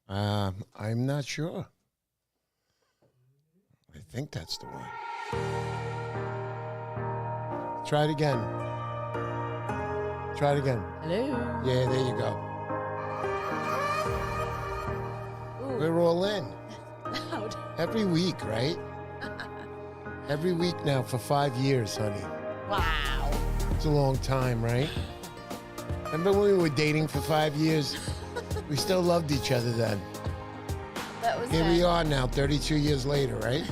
I'm not sure. I think that's the one. Try it again. Try it again. Hello. Yeah, there you go. Ooh. We're all in. Loud. Every week, right? Every week now for 5 years, honey. Wow. It's a long time, right? Remember when we were dating for 5 years? We still loved each other then. That was Here we are now, 32 years later, right?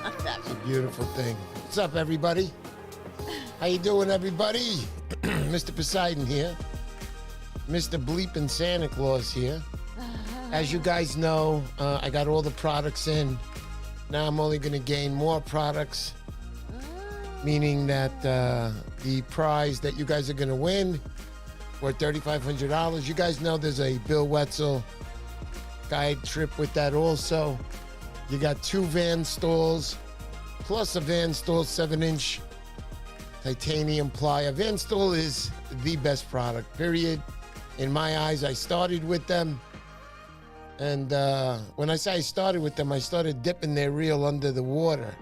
It's a beautiful thing. What's up, everybody? How you doing, everybody? Mr. Poseidon here. Mr. Bleepin' Santa Claus here. As you guys know, I got all the products in. Now I'm only going to gain more products, meaning that the prize that you guys are going to win, worth $3,500. You guys know there's a Bill Wetzel guide trip with that also. You got 2 Van stalls, plus a Van Stall 7-inch titanium ply. Van Stall is the best product, period. In my eyes, I started with them. And when I say I started with them, I started dipping their reel under the water.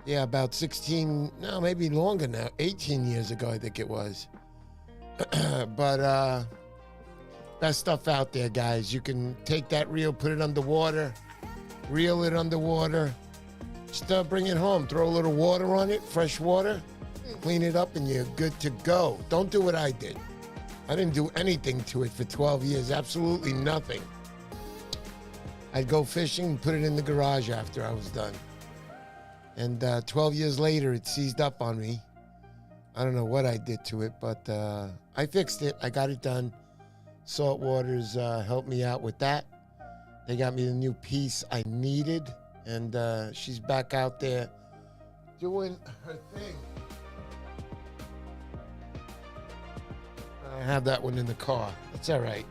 Yeah, about 16, no, maybe longer now, 18 years ago, I think it was. But best stuff out there, guys. You can take that reel, put it underwater, reel it underwater, just bring it home, throw a little water on it, fresh water, clean it up, and you're good to go. Don't do what I did. I didn't do anything to it for 12 years, absolutely nothing. I'd go fishing and put it in the garage after I was done. And 12 years later, it seized up on me. I don't know what I did to it, but I fixed it. I got it done. Saltwater's helped me out with that. They got me the new piece I needed, and she's back out there doing her thing. I have that one in the car. That's all right.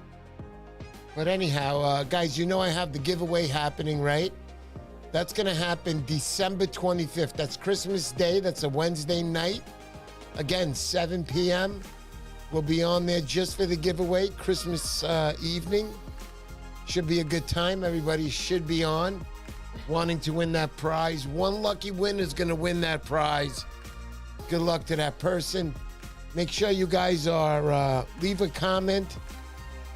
But anyhow, guys, you know I have the giveaway happening, right? That's going to happen December 25th. That's Christmas Day. That's a Wednesday night. Again, 7 p.m. We'll be on there just for the giveaway, Christmas evening. Should be a good time. Everybody should be on, wanting to win that prize. One lucky winner is going to win that prize. Good luck to that person. Make sure you guys are leave a comment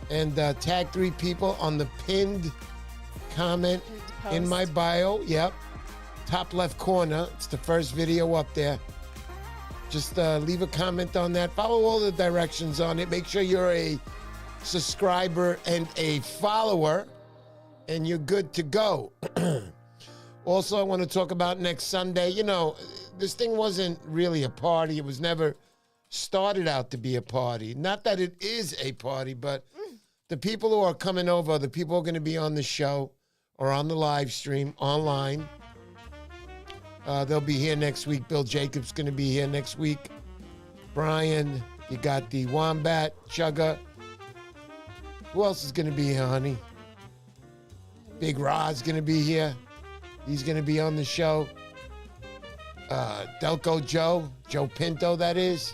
and tag 3 people on the pinned comment in my bio. Yep. Top left corner. It's the first video up there. Just leave a comment on that. Follow all the directions on it. Make sure you're a subscriber and a follower, and you're good to go. Also, I want to talk about next Sunday. You know, this thing wasn't really a party. It was never started out to be a party. Not that it is a party, but the people who are coming over, the people who are going to be on the show or on the live stream online, they'll be here next week. Bill Jacobs going to be here next week. Brian, you got the Wombat, Chugga. Who else is going to be here, honey? Big Rod's going to be here. He's going to be on the show. Delco Joe Pinto, that is.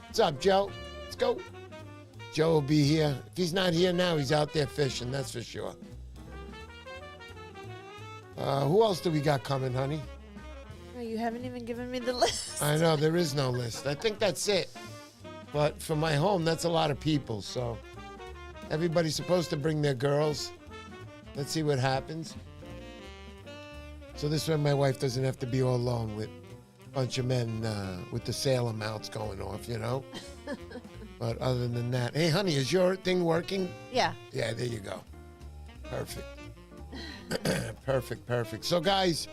What's up, Joe? Let's go. Joe will be here. If he's not here now, he's out there fishing, that's for sure. Who else do we got coming, honey? Oh, you haven't even given me the list. I know, there is no list. I think that's it. But for my home, that's a lot of people, so everybody's supposed to bring their girls. Let's see what happens. So this way my wife doesn't have to be all alone with a bunch of men with the sale amounts going off, you know? But other than that, hey, honey, is your thing working? Yeah. Yeah, there you go. Perfect. Perfect. So, guys,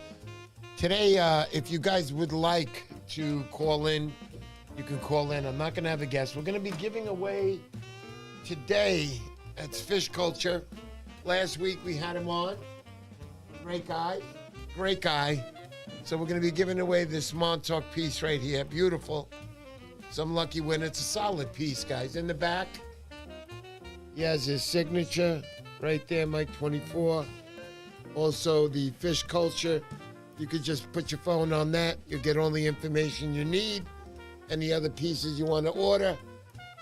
today, if you guys would like to call in, you can call in. I'm not going to have a guest. We're going to be giving away today. It's Fish Culture. Last week we had him on. Great guy. So we're going to be giving away this Montauk piece right here. Beautiful. Some lucky winner. It's a solid piece, guys. In the back, he has his signature right there, Mike 24. Also, the Fish Culture. You could just put your phone on that. You'll get all the information you need. Any other pieces you want to order,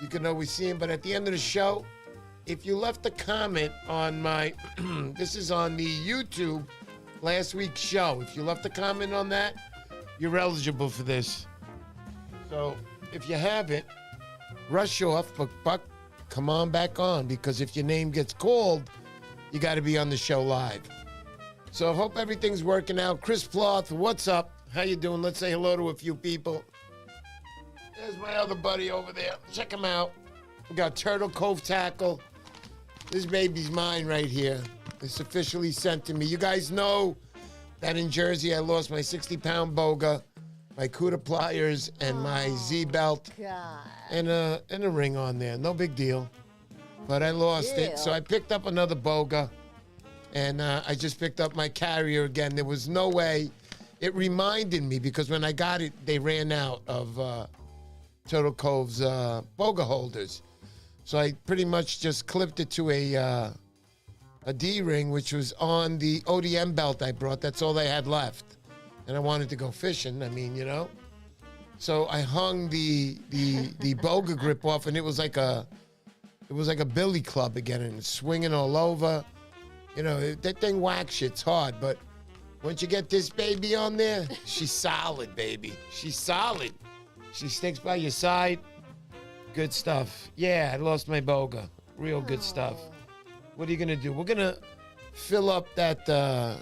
you can always see them. But at the end of the show, if you left a comment on my, this is on the YouTube, last week's show. If you left a comment on that, you're eligible for this. So if you haven't, rush off, but come on back on, because if your name gets called, you got to be on the show live. So hope everything's working out. Chris Ploth, what's up? How you doing? Let's say hello to a few people. There's my other buddy over there. Check him out. We got Turtle Cove Tackle. This baby's mine right here. It's officially sent to me. You guys know that in Jersey I lost my 60-pound boga, my Cuda pliers, and my Z-belt, God. and a ring on there. No big deal. But I lost it, so I picked up another boga, and I just picked up my carrier again. There was no way. It reminded me, because when I got it, they ran out of Turtle Cove's boga holders. So I pretty much just clipped it to a D-ring, which was on the ODM belt I brought. That's all they had left. And I wanted to go fishing, I mean, you know. So I hung the boga grip off, and it was like a billy club again, and it's swinging all over. You know, that thing whack shit's hard, but once you get this baby on there, she's solid, baby. She's solid. She sticks by your side. Good stuff. Yeah, I lost my boga. Real good stuff. What are you going to do? We're going to fill up that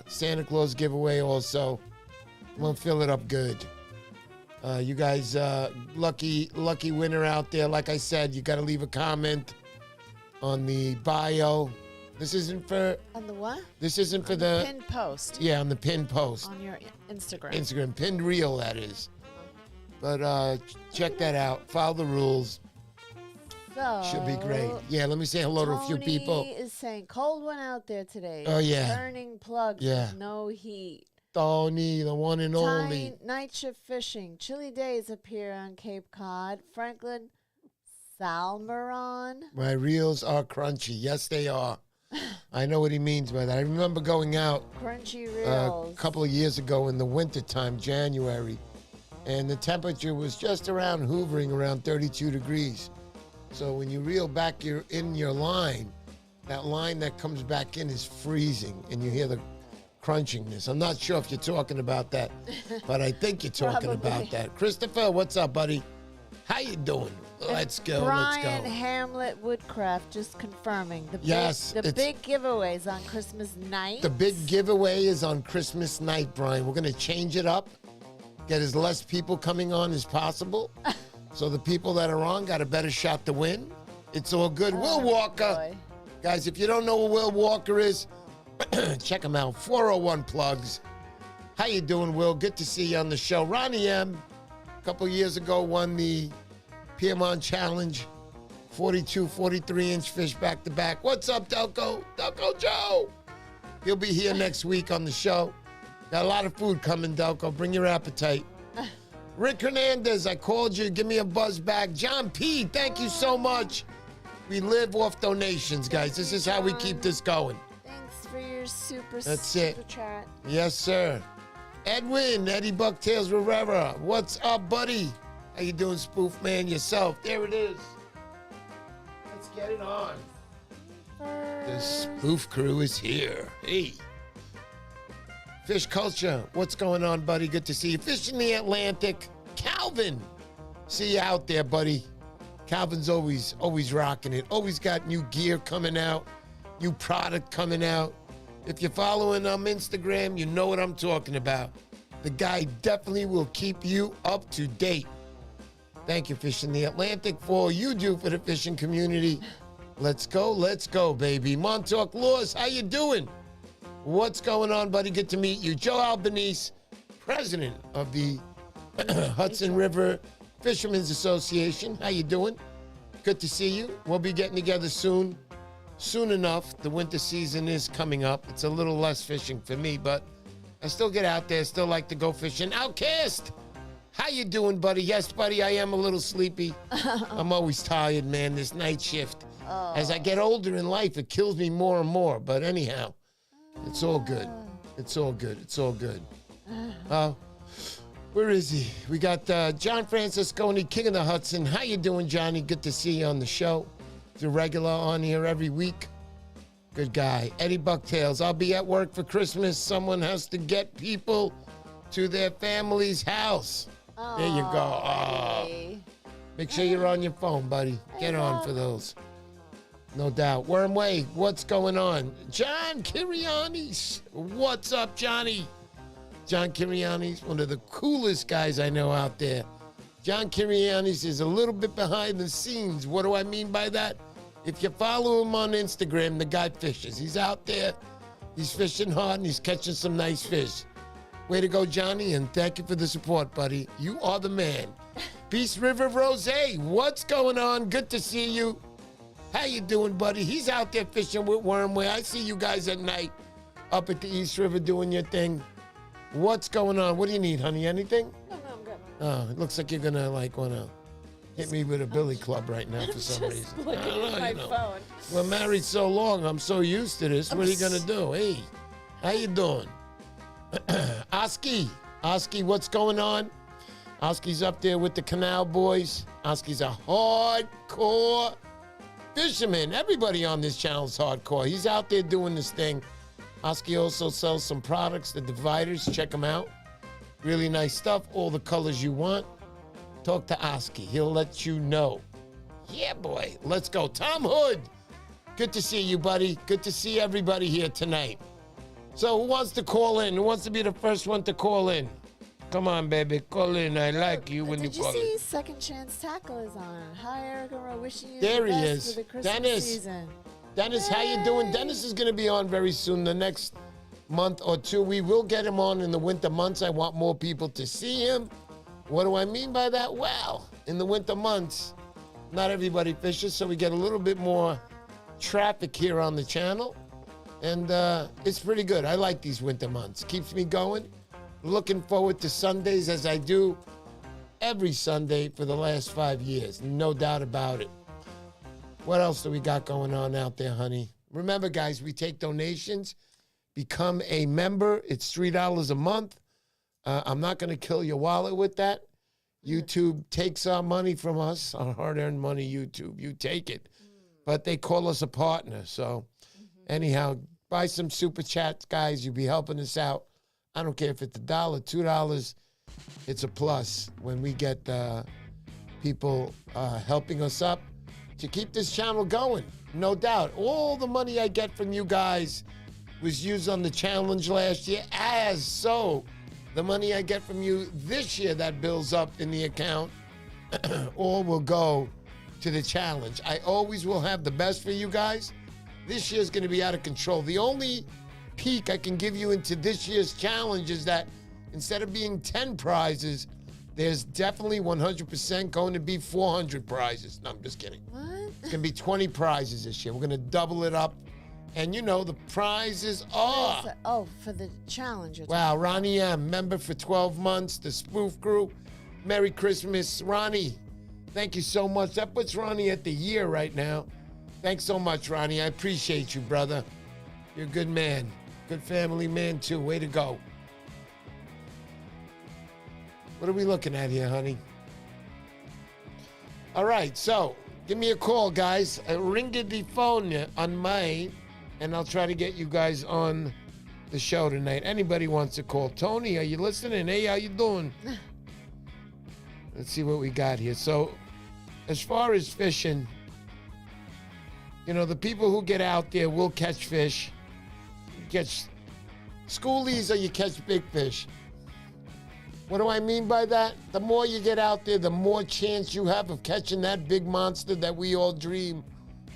Santa Claus giveaway also. We'll fill it up good. You guys, lucky winner out there. Like I said, you got to leave a comment on the bio. This isn't for... On the what? This isn't for on the pinned post. Yeah, on the pinned post. On your Instagram. Instagram. Pinned reel, that is. But check that out. Follow the rules. So, should be great. Yeah, let me say hello to a few people. Tony is saying, cold one out there today. Oh, yeah. Turning plugs with no heat. Tony, the one and only. Night shift fishing. Chilly days up here on Cape Cod. Franklin Salmeron. My reels are crunchy. Yes, they are. I know what he means by that. I remember going out crunchy reels a couple of years ago in the wintertime, January, and the temperature was just hovering around 32 degrees. So when you reel back in your line, that line that comes back in is freezing, and you hear the crunchingness. I'm not sure if you're talking about that, but I think you're talking about that. Christopher, what's up, buddy? How you doing? Let's go. Brian Hamlet Woodcraft just confirming the big giveaways on Christmas night. The big giveaway is on Christmas night, Brian. We're going to change it up, get as less people coming on as possible, so the people that are on got a better shot to win. It's all good. Will Walker. Boy. Guys, if you don't know who Will Walker is, check him out. 401 Plugs. How you doing, Will? Good to see you on the show. Ronnie M, a couple years ago, won the Piedmont Challenge, 42, 43-inch fish back-to-back. What's up, Delco? Delco Joe. He'll be here next week on the show. Got a lot of food coming, Delco. Bring your appetite. Rick Hernandez, I called you. Give me a buzz back. John P., thank you so much. We live off donations, guys. This is how we keep this going. Thanks for your super chat. Yes, sir. Edwin, Eddie Bucktails Rivera. What's up, buddy? How you doing, Spoof Man, yourself? There it is. Let's get it on. The Spoof Crew is here. Hey. Fish Culture, what's going on, buddy? Good to see you. Fish in the Atlantic. Calvin, see you out there, buddy. Calvin's always rocking it. Always got new gear coming out, new product coming out. If you're following on Instagram, you know what I'm talking about. The guy definitely will keep you up to date. Thank you, Fish in the Atlantic, for all you do for the fishing community. Let's go, baby. Montauk Laws, how you doing? What's going on, buddy? Good to meet you. Joe Albanese, president of the Hudson River Fishermen's Association. How you doing? Good to see you. We'll be getting together soon. Soon enough. The winter season is coming up. It's a little less fishing for me, but I still get out there. Still like to go fishing. Outcast, how you doing, buddy? Yes, buddy, I am a little sleepy. I'm always tired, man, this night shift. As I get older in life, it kills me more and more. But anyhow, it's all good. It's all good. It's all good. Where is he? We got John Francisconi, King of the Hudson. How you doing, Johnny? Good to see you on the show. He's a regular on here every week. Good guy. Eddie Bucktails, I'll be at work for Christmas. Someone has to get people to their family's house. Oh, there you go. Oh. Make sure you're on your phone, buddy. Get on for those. No doubt. Wormway, what's going on? John Kirianis. What's up, Johnny? John Kirianis, one of the coolest guys I know out there. John Kirianis is a little bit behind the scenes. What do I mean by that? If you follow him on Instagram, the guy fishes. He's out there, he's fishing hard, and he's catching some nice fish. Way to go, Johnny, and thank you for the support, buddy. You are the man. Peace River Rose, what's going on? Good to see you. How you doing, buddy? He's out there fishing with Wormway. I see you guys at night up at the East River doing your thing. What's going on? What do you need, honey? Anything? No, I'm good. Oh, it looks like you're going to, want to hit me with a billy club right now for some reason. Looking at my phone. We're married so long, I'm so used to this. What are you going to do? Hey, how you doing? Oski, what's going on? Oski's up there with the Canal Boys. Oski's a hardcore fisherman. Everybody on this channel is hardcore. He's out there doing this thing. Oski also sells some products, the dividers. Check them out. Really nice stuff. All the colors you want. Talk to Oski. He'll let you know. Yeah, boy. Let's go. Tom Hood. Good to see you, buddy. Good to see everybody here tonight. So who wants to call in? Who wants to be the first one to call in? Come on, baby. Call in. I like you when you call in. Did you see Second Chance Tackle is on? Hi, Erica. We're wishing you there the he best is. for the Christmas Dennis. season. Dennis, how you doing? Dennis is going to be on very soon, the next month or two. We will get him on in the winter months. I want more people to see him. What do I mean by that? Well, in the winter months, not everybody fishes, so we get a little bit more traffic here on the channel. And it's pretty good. I like these winter months. Keeps me going. Looking forward to Sundays as I do every Sunday for the last 5 years. No doubt about it. What else do we got going on out there, honey? Remember, guys, we take donations. Become a member. It's $3 a month. I'm not going to kill your wallet with that. YouTube takes our money from us, our hard-earned money, YouTube. You take it. But they call us a partner. So anyhow, buy some super chats, guys. You'll be helping us out. I don't care if it's $1, $2. It's a plus when we get people helping us up to keep this channel going. No doubt. All the money I get from you guys was used on the challenge last year, as so the money I get from you this year that builds up in the account, all will go to the challenge. I always will have the best for you guys. This year's going to be out of control. The only peek I can give you into this year's challenge is that instead of being 10 prizes, there's definitely 100% going to be 400 prizes. No, I'm just kidding. What? It's going to be 20 prizes this year. We're going to double it up. And you know, the prizes are... Oh, for the challenge. Wow, Ronnie M., member for 12 months, the Spoof Group. Merry Christmas, Ronnie. Thank you so much. That puts Ronnie at the year right now. Thanks so much, Ronnie. I appreciate you, brother. You're a good man. Good family man, too. Way to go. What are we looking at here, honey? All right, so give me a call, guys. Ring the phone on mine, and I'll try to get you guys on the show tonight. Anybody wants to call. Tony, are you listening? Hey, how you doing? Let's see what we got here. So, as far as fishing, you know, the people who get out there will catch fish. You catch schoolies or you catch big fish. What do I mean by that? The more you get out there, the more chance you have of catching that big monster that we all dream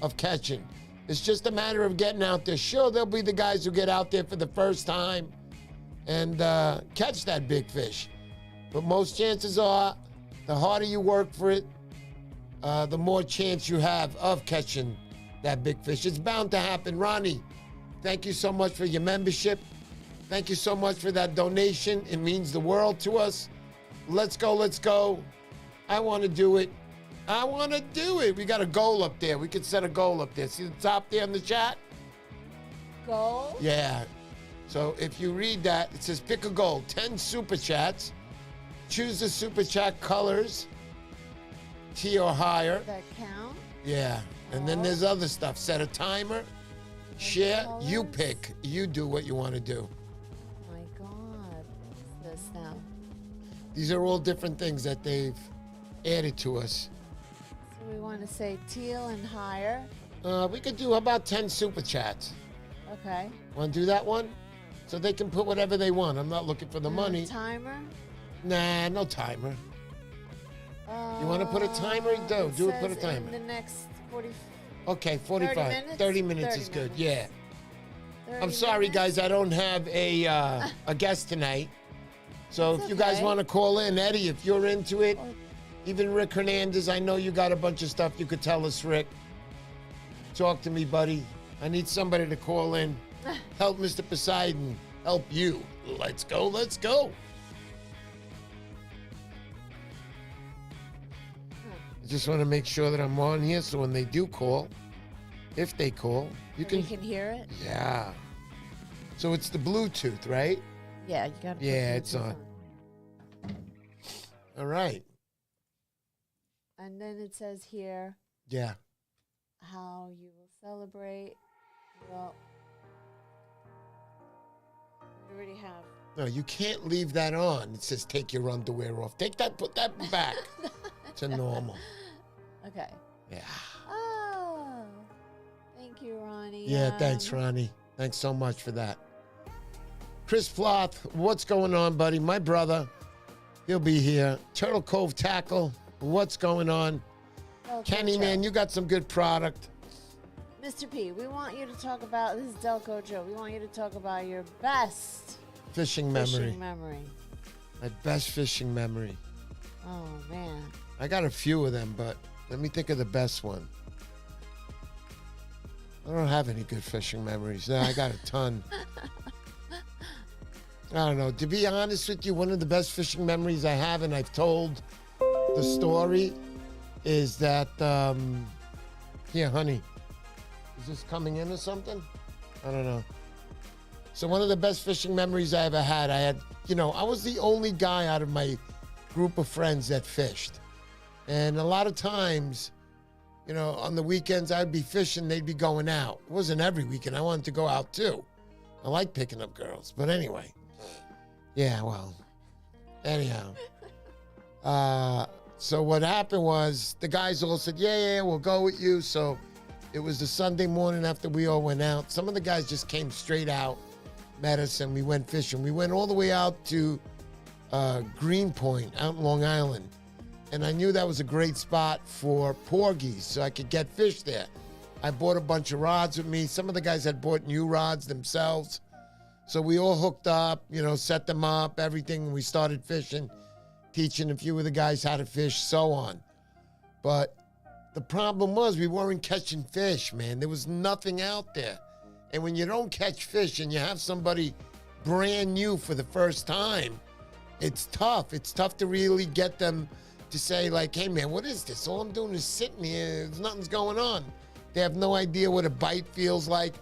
of catching. It's just a matter of getting out there. Sure, there'll be the guys who get out there for the first time and catch that big fish. But most chances are, the harder you work for it, the more chance you have of catching that big fish. It's bound to happen. Ronnie, thank you so much for your membership. Thank you so much for that donation. It means the world to us. Let's go, let's go. I want to do it. I want to do it. We got a goal up there. We could set a goal up there. See the top there in the chat? Goal? Yeah. So if you read that, it says pick a goal. 10 super chats. Choose the super chat colors. T or higher. That count? Yeah. And then there's other stuff. Set a timer. Share. You pick. You do what you want to do. Oh my God. What's this now? These are all different things that they've added to us. So we want to say teal and higher. We could do about 10 super chats. Okay. Want to do that one? So they can put whatever they want. I'm not looking for the money. Timer? Nah, no timer. You want to put a timer? Do it, put a timer. In the next 40. Okay, 45. 30 minutes? 30 minutes is good. Yeah. I'm sorry, guys. I don't have a guest tonight. So if you guys want to call in, Eddie, if you're into it, even Rick Hernandez, I know you got a bunch of stuff you could tell us, Rick. Talk to me, buddy. I need somebody to call in. Help Mr. Poseidon. Help you. Let's go. Let's go. I just want to make sure that I'm on here so when they do call, if they call, you can hear it? Yeah. So it's the Bluetooth, right? Yeah, you got to Yeah, it's on. All right. And then it says here. Yeah. How you will celebrate. Well, we already have. No, you can't leave that on. It says take your underwear off. Take that, put that back to normal. Okay. Yeah. Oh, thank you, Ronnie. Yeah, thanks, Ronnie. Thanks so much for that. Chris Floth, what's going on, buddy? My brother, he'll be here. Turtle Cove Tackle, what's going on? Kenny, man, you got some good product. Mr. P, we want you to talk about, this is Delco Joe, we want you to talk about your best fishing memory. My best fishing memory. Oh, man. I got a few of them, but let me think of the best one. I don't have any good fishing memories. No, I got a ton. I don't know. To be honest with you, one of the best fishing memories I have, and I've told the story, is that, here, honey, is this coming in or something? I don't know. So one of the best fishing memories I ever had, I was the only guy out of my group of friends that fished. And a lot of times, on the weekends I'd be fishing, they'd be going out. It wasn't every weekend. I wanted to go out too. I like picking up girls. But anyway. Yeah, well. Anyhow. So what happened was the guys all said, yeah, we'll go with you. So it was the Sunday morning after we all went out. Some of the guys just came straight out, met us, and we went fishing. We went all the way out to Greenpoint out in Long Island. And I knew that was a great spot for porgies, so I could get fish there. I bought a bunch of rods with me. Some of the guys had bought new rods themselves. So we all hooked up, set them up, everything. And we started fishing, teaching a few of the guys how to fish, so on. But the problem was we weren't catching fish, man. There was nothing out there. And when you don't catch fish and you have somebody brand new for the first time, it's tough. It's tough to really get them to say, like, hey, man, what is this? All I'm doing is sitting here. Nothing's going on. They have no idea what a bite feels like,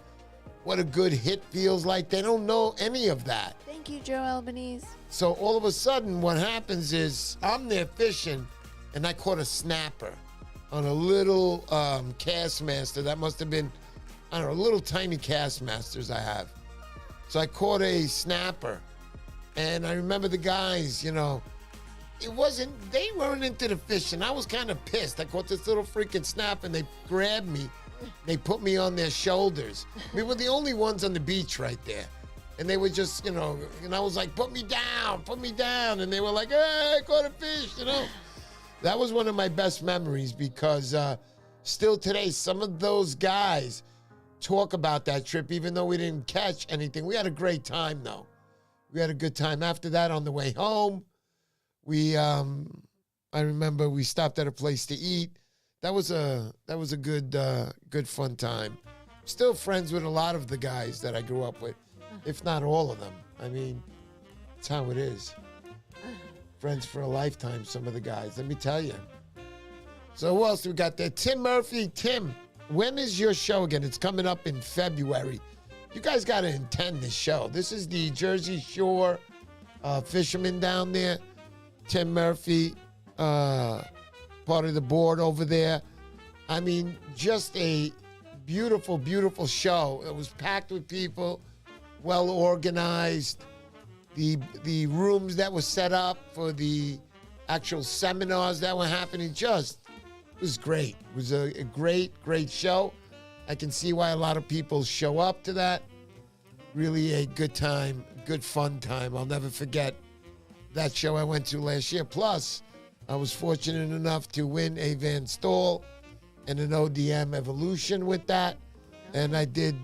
what a good hit feels like. They don't know any of that. Thank you, Joe Albanese. So all of a sudden, what happens is I'm there fishing, and I caught a snapper on a little Castmaster. That must have been, I don't know, little tiny Castmasters I have. So I caught a snapper, and I remember the guys, they weren't into the fishing. I was kind of pissed. I caught this little freaking snap, and they grabbed me. They put me on their shoulders. We were the only ones on the beach right there. And they were just, and I was like, put me down. And they were like, hey, I caught a fish, That was one of my best memories because still today, some of those guys talk about that trip, even though we didn't catch anything. We had a great time, though. We had a good time. After that, on the way home, I remember we stopped at a place to eat. That was a good fun time. Still friends with a lot of the guys that I grew up with, if not all of them. I mean, that's how it is. Friends for a lifetime, some of the guys, let me tell you. So who else we got there? Tim Murphy. Tim, when is your show again? It's coming up in February. You guys got to attend this show. This is the Jersey Shore fisherman down there. Tim Murphy, part of the board over there. I mean, just a beautiful, beautiful show. It was packed with people, well organized. The rooms that were set up for the actual seminars that were happening, just it was great. It was a great, great show. I can see why a lot of people show up to that. Really a good time, good fun time. I'll never forget that show I went to last year. Plus, I was fortunate enough to win a Van Stol and an ODM Evolution with that. And I did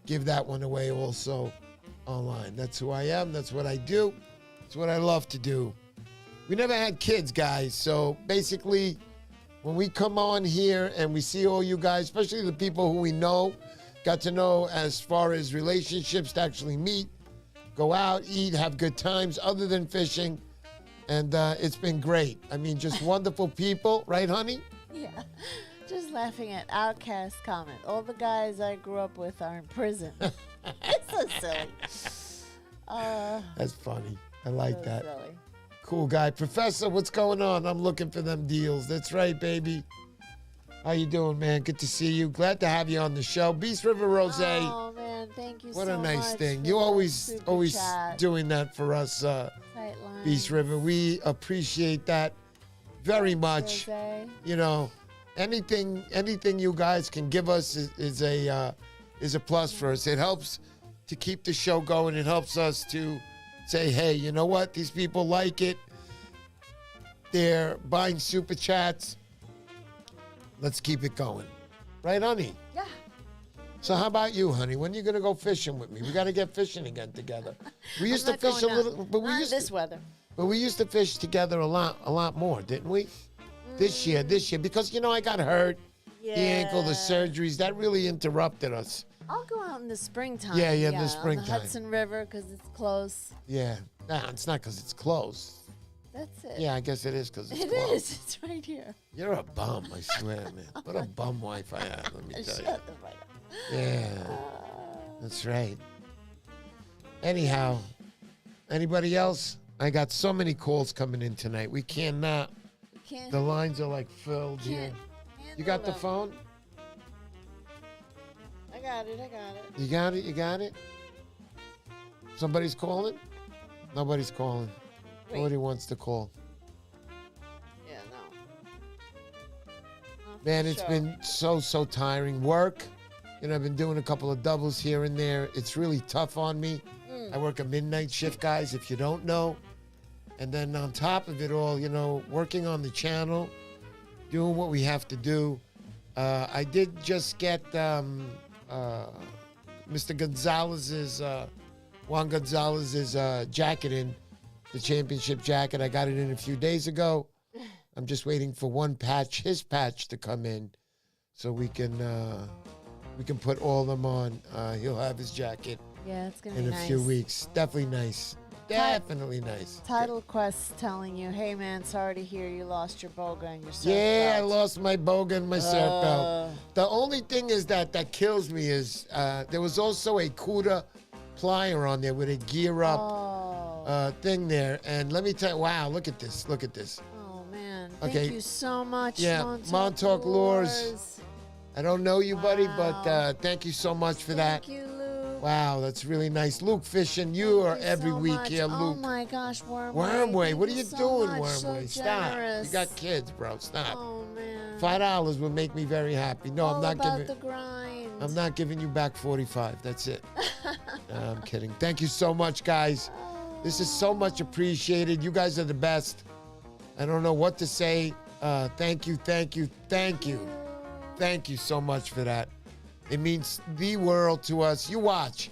give that one away also online. That's who I am. That's what I do. It's what I love to do. We never had kids, guys. So basically, when we come on here and we see all you guys, especially the people who we know, got to know as far as relationships to actually meet, go out, eat, have good times other than fishing. And it's been great. I mean, just wonderful people. Right, honey? Yeah. Just laughing at Outcast comment. All the guys I grew up with are in prison. It's so silly. That's funny. I like that. Silly. Cool guy. Professor, what's going on? I'm looking for them deals. That's right, baby. How you doing, man? Good to see you. Glad to have you on the show. Beast River Rose. Oh, man. Thank you so much. What a nice thing. You always doing that for us, Beast River. We appreciate that very much. Rose. You know, anything you guys can give us is a plus for us. It helps to keep the show going. It helps us to say, hey, you know what? These people like it. They're buying super chats. Let's keep it going. Right, honey? Yeah. So how about you, honey? When are you going to go fishing with me? We got to get fishing again together. We used to fish a little, but we used this weather. But we used to fish together a lot more, didn't we? This year, because, you know, I got hurt. Yeah. The ankle, the surgeries, that really interrupted us. I'll go out in the springtime. Yeah, in the springtime. On the Hudson River because it's close. Yeah. Nah, it's not because it's close. That's it. Yeah, I guess it is because it's close. It is. It's right here. You're a bum, I swear, man. What a bum wife I have, let me tell you. Shut the fuck up. Yeah, that's right. Anyhow, anybody else? I got so many calls coming in tonight. We cannot. The lines are like filled here. You got the phone? I got it. You got it? You got it? Somebody's calling? Nobody's calling. Wait. Nobody wants to call. Yeah, no. Man, it's been so tiring. Work. You know, I've been doing a couple of doubles here and there. It's really tough on me. I work a midnight shift, guys, if you don't know. And then on top of it all, you know, working on the channel, doing what we have to do. I did just get Mr. Gonzalez's, Juan Gonzalez's jacket in, the championship jacket. I got it in a few days ago. I'm just waiting for his patch to come in so we can put all of them on. He'll have his jacket it's gonna be nice. in a few weeks. Definitely nice. Definitely nice. Title Quest telling you, hey man, sorry to hear you lost your boga and your surf Yeah, I belt. lost my boga and my surf belt. The only thing is that kills me is there was also a Cuda plier on there with a gear up thing there. And let me tell you, wow, look at this. Look at this. Oh man, Okay. thank you so much. Yeah, Montauk Lures. I don't know you, buddy, but thank you so much for that. Thank you, Luke. Wow, that's really nice. Luke Fishing, you are every so week much. here, Oh Luke. my gosh, Wormway. Wormway, what are Thank you so doing, much. Wormway? So Stop. generous. You got kids, bro. Stop. Oh man. $5 would make me very happy. No, I'm not about giving. the grind. I'm not giving you back 45. That's it. No, I'm kidding. Thank you so much, guys. This is so much appreciated. You guys are the best. I don't know what to say. Thank you. Thank you so much for that. It means the world to us. You watch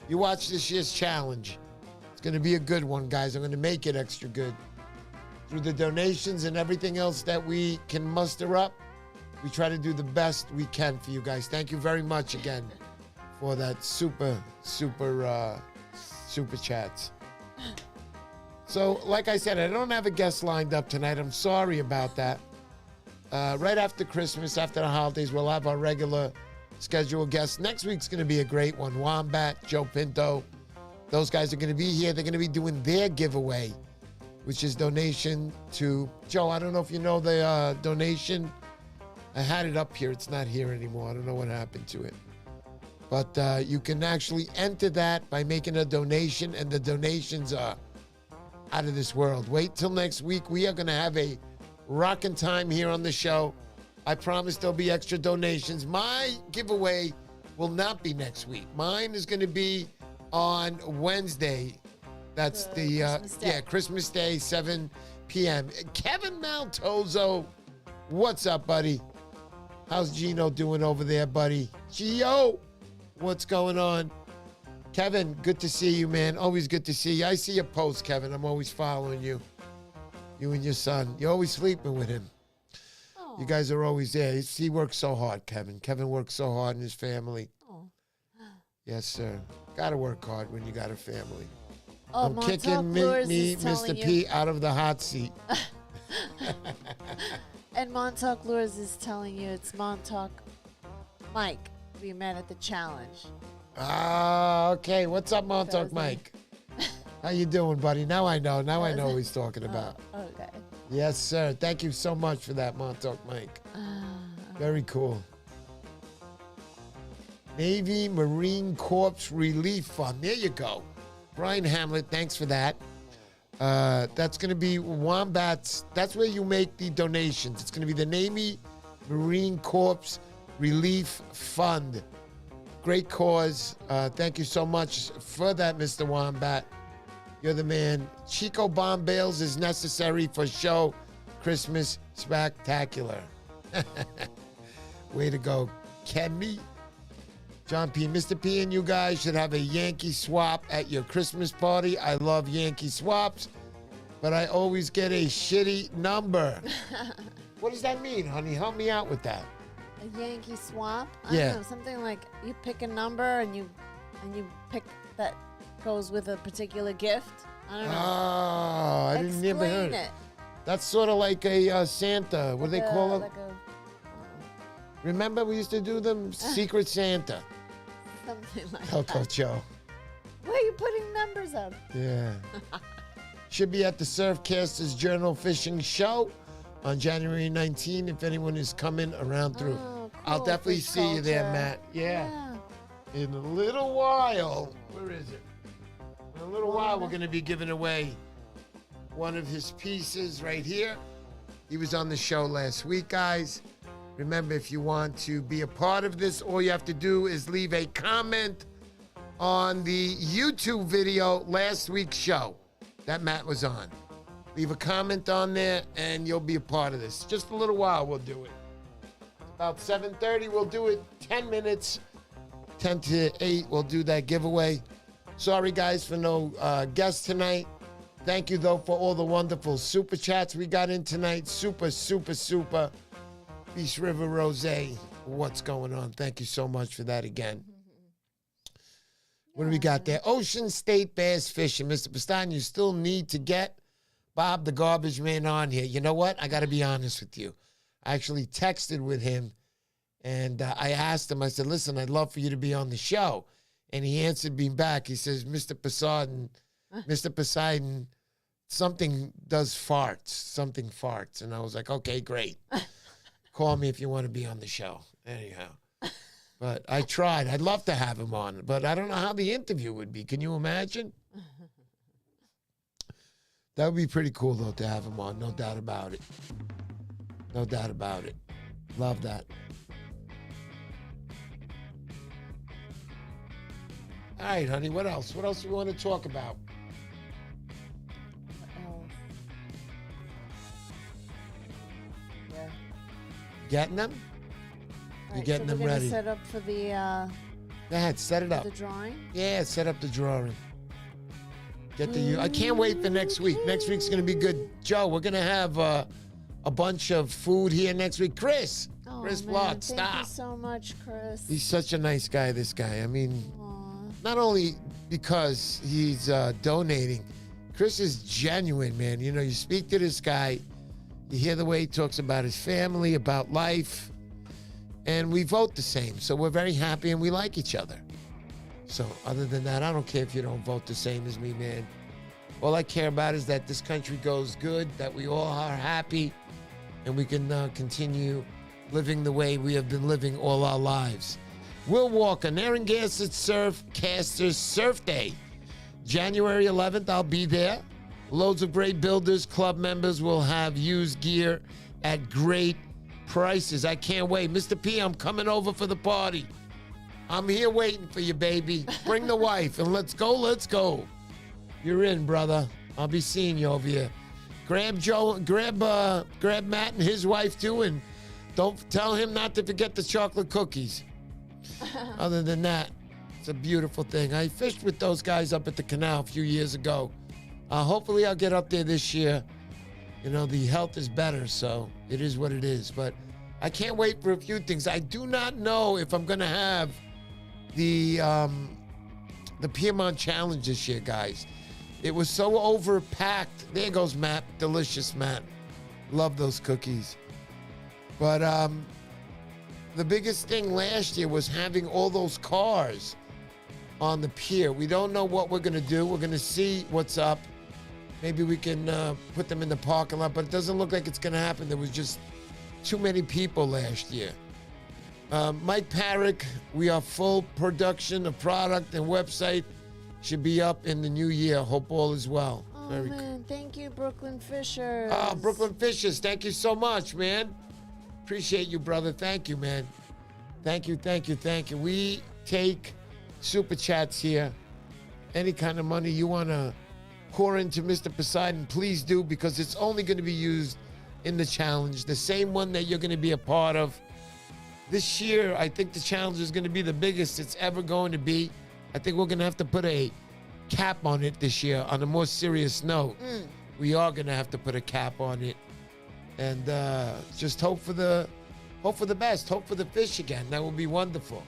this year's challenge. It's going to be a good one, guys. I'm going to make it extra good. Through the donations and everything else that we can muster up, we try to do the best we can for you guys. Thank you very much again for that super chats. So, like I said, I don't have a guest lined up tonight. I'm sorry about that. Right after Christmas, after the holidays, we'll have our regular scheduled guests. Next week's going to be a great one. Wombat, Joe Pinto. Those guys are going to be here. They're going to be doing their giveaway which is donation to Joe. I don't know if you know the donation. I had it up here. It's not here anymore. I don't know what happened to it. But you can actually enter that by making a donation, and the donations are out of this world. Wait till next week. We are going to have a rockin' time here on the show. I promise there'll be extra donations. My giveaway will not be next week. Mine is going to be on Wednesday. That's Christmas Day, 7 p.m. Kevin Maltozo, what's up, buddy? How's Gino doing over there, buddy? Gio, what's going on? Kevin, good to see you, man. Always good to see you. I see your posts, Kevin. I'm always following you. You and your son. You're always sleeping with him. Oh. You guys are always there. He works so hard, Kevin. Kevin works so hard in his family. Oh. Yes, sir. Got to work hard when you got a family. Oh, I'm kicking me, Mr. P, out of the hot seat. And Montauk Lures is telling you it's Montauk Mike we met at the challenge. Ah, okay. What's up, Montauk Mike? How you doing, buddy? Now I know. Now I know what he's talking about. Okay. Yes, sir. Thank you so much for that, Montauk Mike. Very cool. Navy Marine Corps Relief Fund. There you go. Brian Hamlet, thanks for that. That's going to be Wombats. That's where you make the donations. It's going to be the Navy Marine Corps Relief Fund. Great cause. Thank you so much for that, Mr. Wombat. You're the man. Chico Bomb Bales is necessary for show Christmas Spectacular. Way to go, Kenny. John P. Mr. P and you guys should have a Yankee swap at your Christmas party. I love Yankee swaps, but I always get a shitty number. What does that mean, honey? Help me out with that. A Yankee swap? I don't know, something like you pick a number and you pick that goes with a particular gift. I don't know. Oh, I didn't never heard it. That's sort of like a Santa. What do they call it? Remember we used to do them? Secret Santa. Something like Coco that. Joe. Where are you putting numbers up? Yeah. Should be at the Surfcasters Journal Fishing Show on January 19 if anyone is coming around through. Oh, cool. I'll definitely Fish see you there, culture. Matt. Yeah. In a little while. Where is it? In a little while, we're going to be giving away one of his pieces right here. He was on the show last week, guys. Remember, if you want to be a part of this, all you have to do is leave a comment on the YouTube video last week's show that Matt was on. Leave a comment on there, and you'll be a part of this. Just a little while, we'll do it. About 7:30, we'll do it. 10 minutes, 10 to 8, we'll do that giveaway. Sorry, guys, for no guests tonight. Thank you, though, for all the wonderful super chats we got in tonight. Super, super, super. Beast River Rose, what's going on? Thank you so much for that again. What do we got there? Ocean State Bass Fishing. Mr. Poseidon, you still need to get Bob the Garbage Man on here. You know what? I got to be honest with you. I actually texted with him, and I asked him, I said, listen, I'd love for you to be on the show. And he answered me back. He says, Mr. Poseidon, something does farts. Something farts. And I was like, okay, great. Call me if you want to be on the show. Anyhow. But I tried. I'd love to have him on, but I don't know how the interview would be. Can you imagine? That would be pretty cool, though, to have him on. No doubt about it. No doubt about it. Love that. All right, honey, what else? What else do you want to talk about? Yeah. Getting them? You're Right, getting so them ready. Set up for the Go ahead, set it up. the drawing. Yeah, set up the drawing. I can't wait for next week. Next week's going to be good. Joe, we're going to have a bunch of food here next week. Chris Block, stop. Thank you so much, Chris. He's such a nice guy, this guy. I mean, Aww. not only because he's donating, Chris is genuine, man. You know, you speak to this guy, you hear the way he talks about his family, about life, and we vote the same. So we're very happy and we like each other. So other than that, I don't care if you don't vote the same as me, man. All I care about is that this country goes good, that we all are happy, and we can continue living the way we have been living all our lives. Will Walker, Narragansett Surf Casters Surf Day. January 11th, I'll be there. Loads of great builders, club members will have used gear at great prices. I can't wait. Mr. P, I'm coming over for the party. I'm here waiting for you, baby. Bring the wife and let's go, let's go. You're in, brother. I'll be seeing you over here. Grab Matt and his wife too, and don't tell him not to forget the chocolate cookies. Other than that, it's a beautiful thing. I fished with those guys up at the canal a few years ago. Hopefully I'll get up there this year. You know, the health is better, so it is what it is. But I can't wait for a few things. I do not know if I'm going to have the Piedmont Challenge this year, guys. It was so overpacked. There goes Matt. Delicious, Matt. Love those cookies. But the biggest thing last year was having all those cars on the pier. We don't know what we're going to do. We're going to see what's up. Maybe we can put them in the parking lot, but it doesn't look like it's going to happen. There was just too many people last year. Mike Parrick, we are full production of product and website. Should be up in the new year. Hope all is well. Oh, man. Thank you, Brooklyn Fishers. Oh, Brooklyn Fishers. Thank you so much, man. Appreciate you, brother. Thank you, man. Thank you, thank you, thank you. We take super chats here. Any kind of money you want to pour into Mr. Poseidon, please do, because it's only going to be used in the challenge, the same one that you're going to be a part of. This year, I think the challenge is going to be the biggest it's ever going to be. I think we're going to have to put a cap on it this year. On a more serious note, we are going to have to put a cap on it, and just hope for the best. Hope for the fish again. That would be wonderful.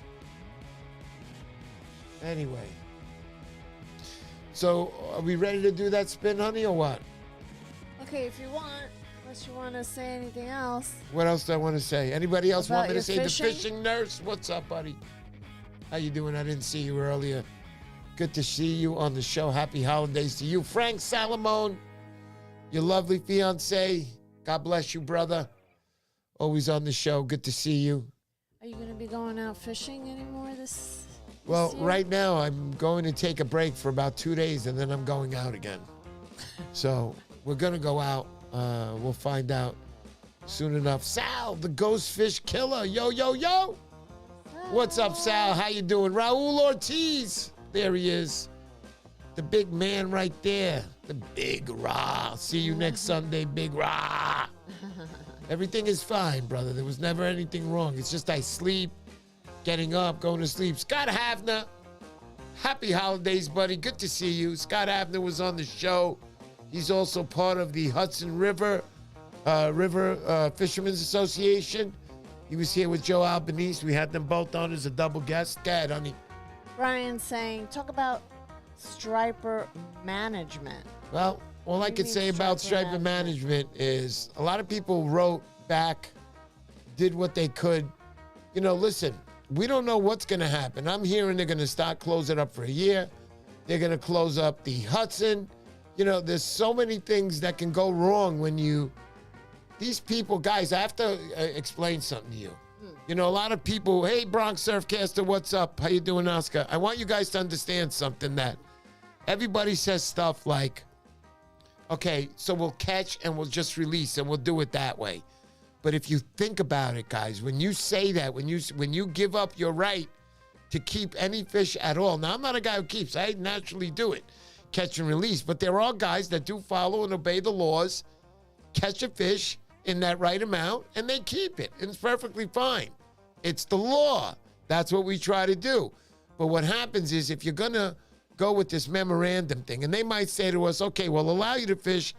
Anyway, so are we ready to do that spin, honey, or what? Okay, if you want. Unless you want to say anything else. What else do I want to say? Anybody else About want me to your say? fishing? The fishing nurse? What's up, buddy? How you doing? I didn't see you earlier. Good to see you on the show. Happy holidays to you. Frank Salamone, your lovely fiance. God bless you, brother. Always on the show. Good to see you. Are you going to be going out fishing anymore this Well, year? right now I'm going to take a break for about 2 days, and then I'm going out again. So we're going to go out. We'll find out soon enough. Sal, the ghost fish killer. Yo, yo, yo. What's up, Sal? How you doing? Raul Ortiz. There he is. The big man right there. The big Ra. See you next Sunday, big Ra. Everything is fine, brother. There was never anything wrong. It's just I sleep, getting up, going to sleep. Scott Havner. Happy holidays, buddy. Good to see you. Scott Havner was on the show. He's also part of the Hudson River Fishermen's Association. He was here with Joe Albanese. We had them both on as a double guest. Go ahead, honey. Brian's saying, talk about striper management. Well, all I do could you say mean about striper striper management is a lot of people wrote back, did what they could. You know, listen, we don't know what's going to happen. I'm hearing they're going to start closing up for a year. They're going to close up the Hudson. You know, there's so many things that can go wrong when these people, guys, I have to explain something to you. You know, a lot of people, hey, Bronx Surfcaster, what's up? How you doing, Oscar? I want you guys to understand something, that everybody says stuff like, okay, so we'll catch and we'll just release and we'll do it that way. But if you think about it, guys, when you say that, when you give up your right to keep any fish at all, now I'm not a guy who keeps, I naturally do it, catch and release, but there are guys that do follow and obey the laws, catch a fish in that right amount, and they keep it, and it's perfectly fine. It's the law. That's what we try to do. But what happens is, if you're gonna go with this memorandum thing, and they might say to us, okay, we'll allow you to fish,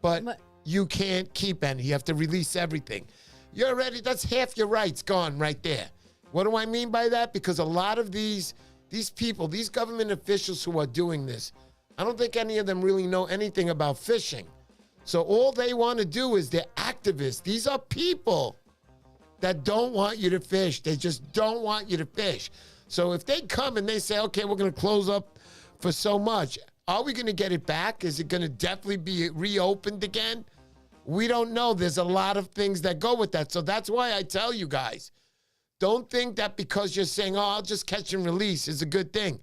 but you can't keep any. You have to release everything. You're already, that's half your rights gone right there. What do I mean by that? Because a lot of these people, these government officials who are doing this, I don't think any of them really know anything about fishing. So all they want to do is, they're activists. These are people that don't want you to fish. They just don't want you to fish. So if they come and they say, okay, we're going to close up for so much, Are we going to get it back? Is it going to definitely be reopened again? We don't know. There's a lot of things that go with that. So that's why I tell you guys, don't think that because you're saying, oh, I'll just catch and release is a good thing.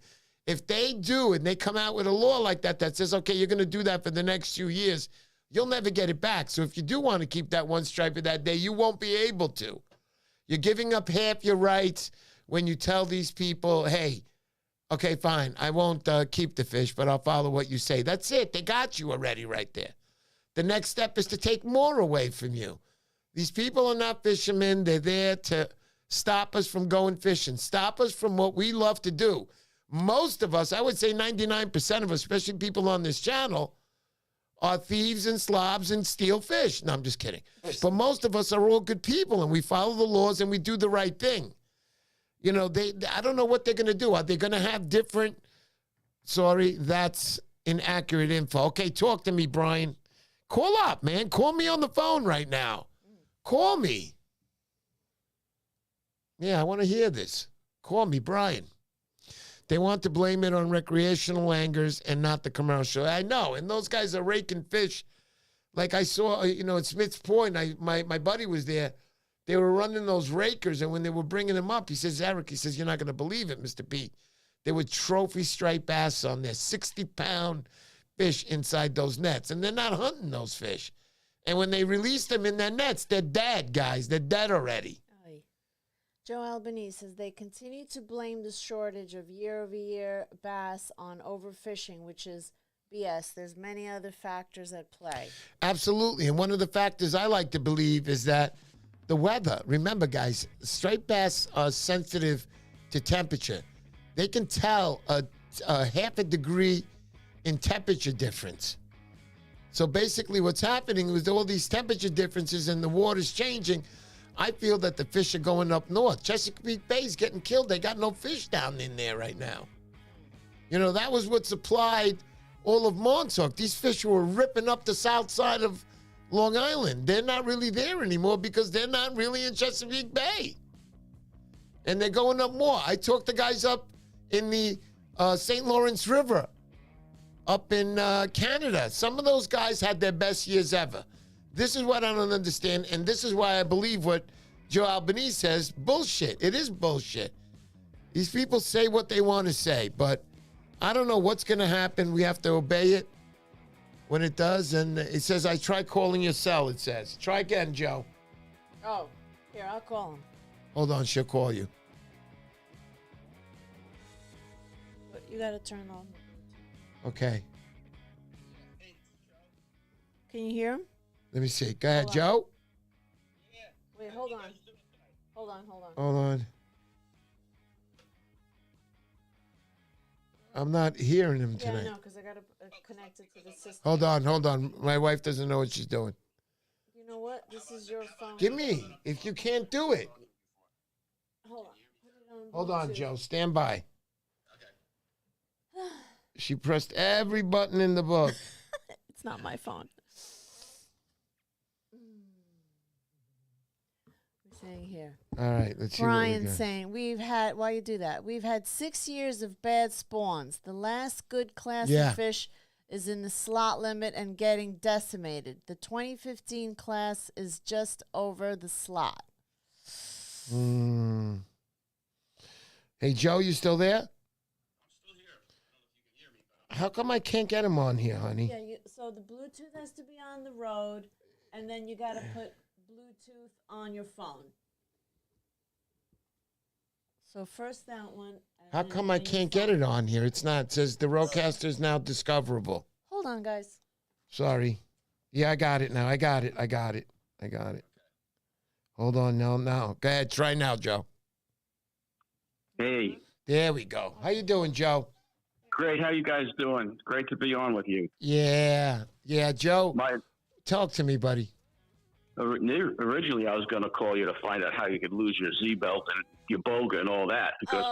If they do and they come out with a law like that that says, okay, you're going to do that for the next few years, you'll never get it back. So if you do want to keep that one striper that day, you won't be able to. You're giving up half your rights when you tell these people, hey, okay, fine, I won't keep the fish, but I'll follow what you say. That's it. They got you already right there. The next step is to take more away from you. These people are not fishermen. They're there to stop us from going fishing, stop us from what we love to do. Most of us, I would say 99% of us, especially people on this channel, are thieves and slobs and steal fish. No, I'm just kidding. But most of us are all good people, and we follow the laws, and we do the right thing. You know, I don't know what they're going to do. Are they going to have different? Sorry, that's inaccurate info. Okay, talk to me, Brian. Call up, man. Call me on the phone right now. Call me. Yeah, I want to hear this. Call me, Brian. They want to blame it on recreational anglers and not the commercial. I know, and those guys are raking fish. Like I saw, at Smith's Point, my buddy was there. They were running those rakers, and when they were bringing them up, he says, Eric, you're not going to believe it, Mr. P. There were trophy striped bass on there, 60-pound fish inside those nets, and they're not hunting those fish. And when they release them in their nets, they're dead, guys. They're dead already. Joe Albanese says they continue to blame the shortage of year-over-year bass on overfishing, which is BS. There's many other factors at play. Absolutely, and one of the factors I like to believe is that the weather. Remember, guys, striped bass are sensitive to temperature. They can tell a half a degree in temperature difference. So basically what's happening with all these temperature differences and the water's changing, I feel that the fish are going up north. Chesapeake Bay's getting killed. They got no fish down in there right now. You know, that was what supplied all of Montauk. These fish were ripping up the south side of Long Island. They're not really there anymore because they're not really in Chesapeake Bay. And they're going up more. I talked to guys up in the St. Lawrence River, up in Canada. Some of those guys had their best years ever. This is what I don't understand, and this is why I believe what Joe Albanese says, bullshit. It is bullshit. These people say what they want to say, but I don't know what's going to happen. We have to obey it when it does, and it says, I tried calling your cell, it says. Try again, Joe. Oh, here, I'll call him. Hold on, she'll call you. But you got to turn on. Okay. Can you hear him? Let me see. Go ahead, Hold on. Joe. Wait, hold on. Hold on. Hold on. I'm not hearing him tonight. Yeah, I know, because I got to connect it to the system. Hold on. My wife doesn't know what she's doing. You know what? This is your phone. Give me. If you can't do it. Hold on. Put it on Hold on, Bluetooth. Joe. Stand by. She pressed every button in the book. It's not my phone. We're saying here. All right, let's see. Brian saying, while you do that, we've had 6 years of bad spawns. The last good class of fish is in the slot limit and getting decimated. The 2015 class is just over the slot. Hey, Joe, you still there? How come I can't get him on here, honey? Yeah, so the Bluetooth has to be on the road, and then you got to put Bluetooth on your phone. So first that one. How come I can't get it on here? It's not. It says the Rodecaster is now discoverable. Hold on, guys. Sorry. Yeah, I got it now. I got it. Hold on. No. Go ahead. Try now, Joe. Hey. There we go. How you doing, Joe? Great. How you guys doing? Great to be on with you. Yeah, Joe. Talk to me, buddy. Originally, I was going to call you to find out how you could lose your Z-belt and your boga and all that, because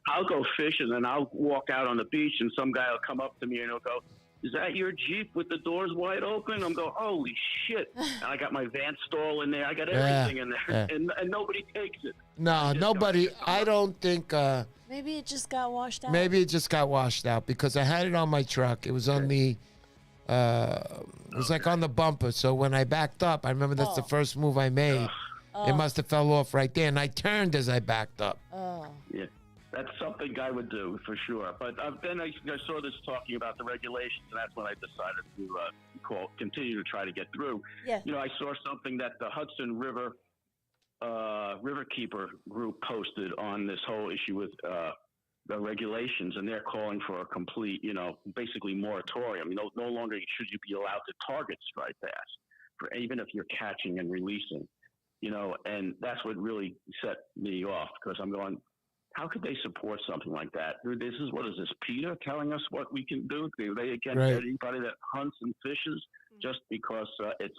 I'll go fish and then I'll walk out on the beach and some guy will come up to me and he'll go, is that your Jeep with the doors wide open? I'm going, holy shit. And I got my Van stall in there. I got everything in there. And nobody takes it. No, nobody. I don't think. Maybe it just got washed out. Maybe it just got washed out because I had it on my truck. It was on the. It was like on the bumper. So when I backed up, I remember that's the first move I made. It must have fell off right there, and I turned as I backed up. Yeah, that's something I would do for sure. But then I saw this talking about the regulations, and that's when I decided to continue to try to get through. Yeah. You know, I saw something that the Hudson River Riverkeeper group posted on this whole issue with the regulations, and they're calling for a complete, basically moratorium. No longer should you be allowed to target striped bass, even if you're catching and releasing. And that's what really set me off because I'm going, how could they support something like that? What is this, PETA telling us what we can do? Are they against anybody that hunts and fishes just because it's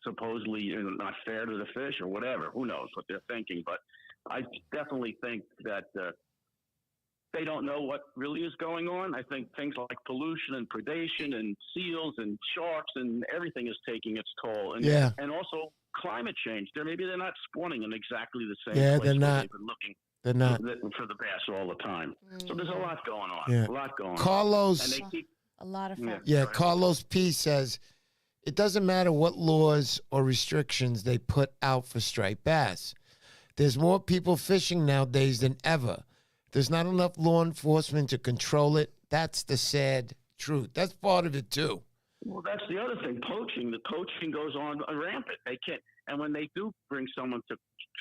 supposedly not fair to the fish or whatever? Who knows what they're thinking? But I definitely think that they don't know what really is going on. I think things like pollution and predation and seals and sharks and everything is taking its toll. And also climate change. Maybe they're not spawning in exactly the same place they're not. they've been looking They're not. for the bass all the time. So there's a lot going on. Yeah. A lot going Carlos, on. And they keep, a lot of factors. Yeah, Carlos P. says, it doesn't matter what laws or restrictions they put out for striped bass. There's more people fishing nowadays than ever. There's not enough law enforcement to control it. That's the sad truth. That's part of it, too. Well, that's the other thing. Poaching. The poaching goes on rampant. They can't. And when they do bring someone to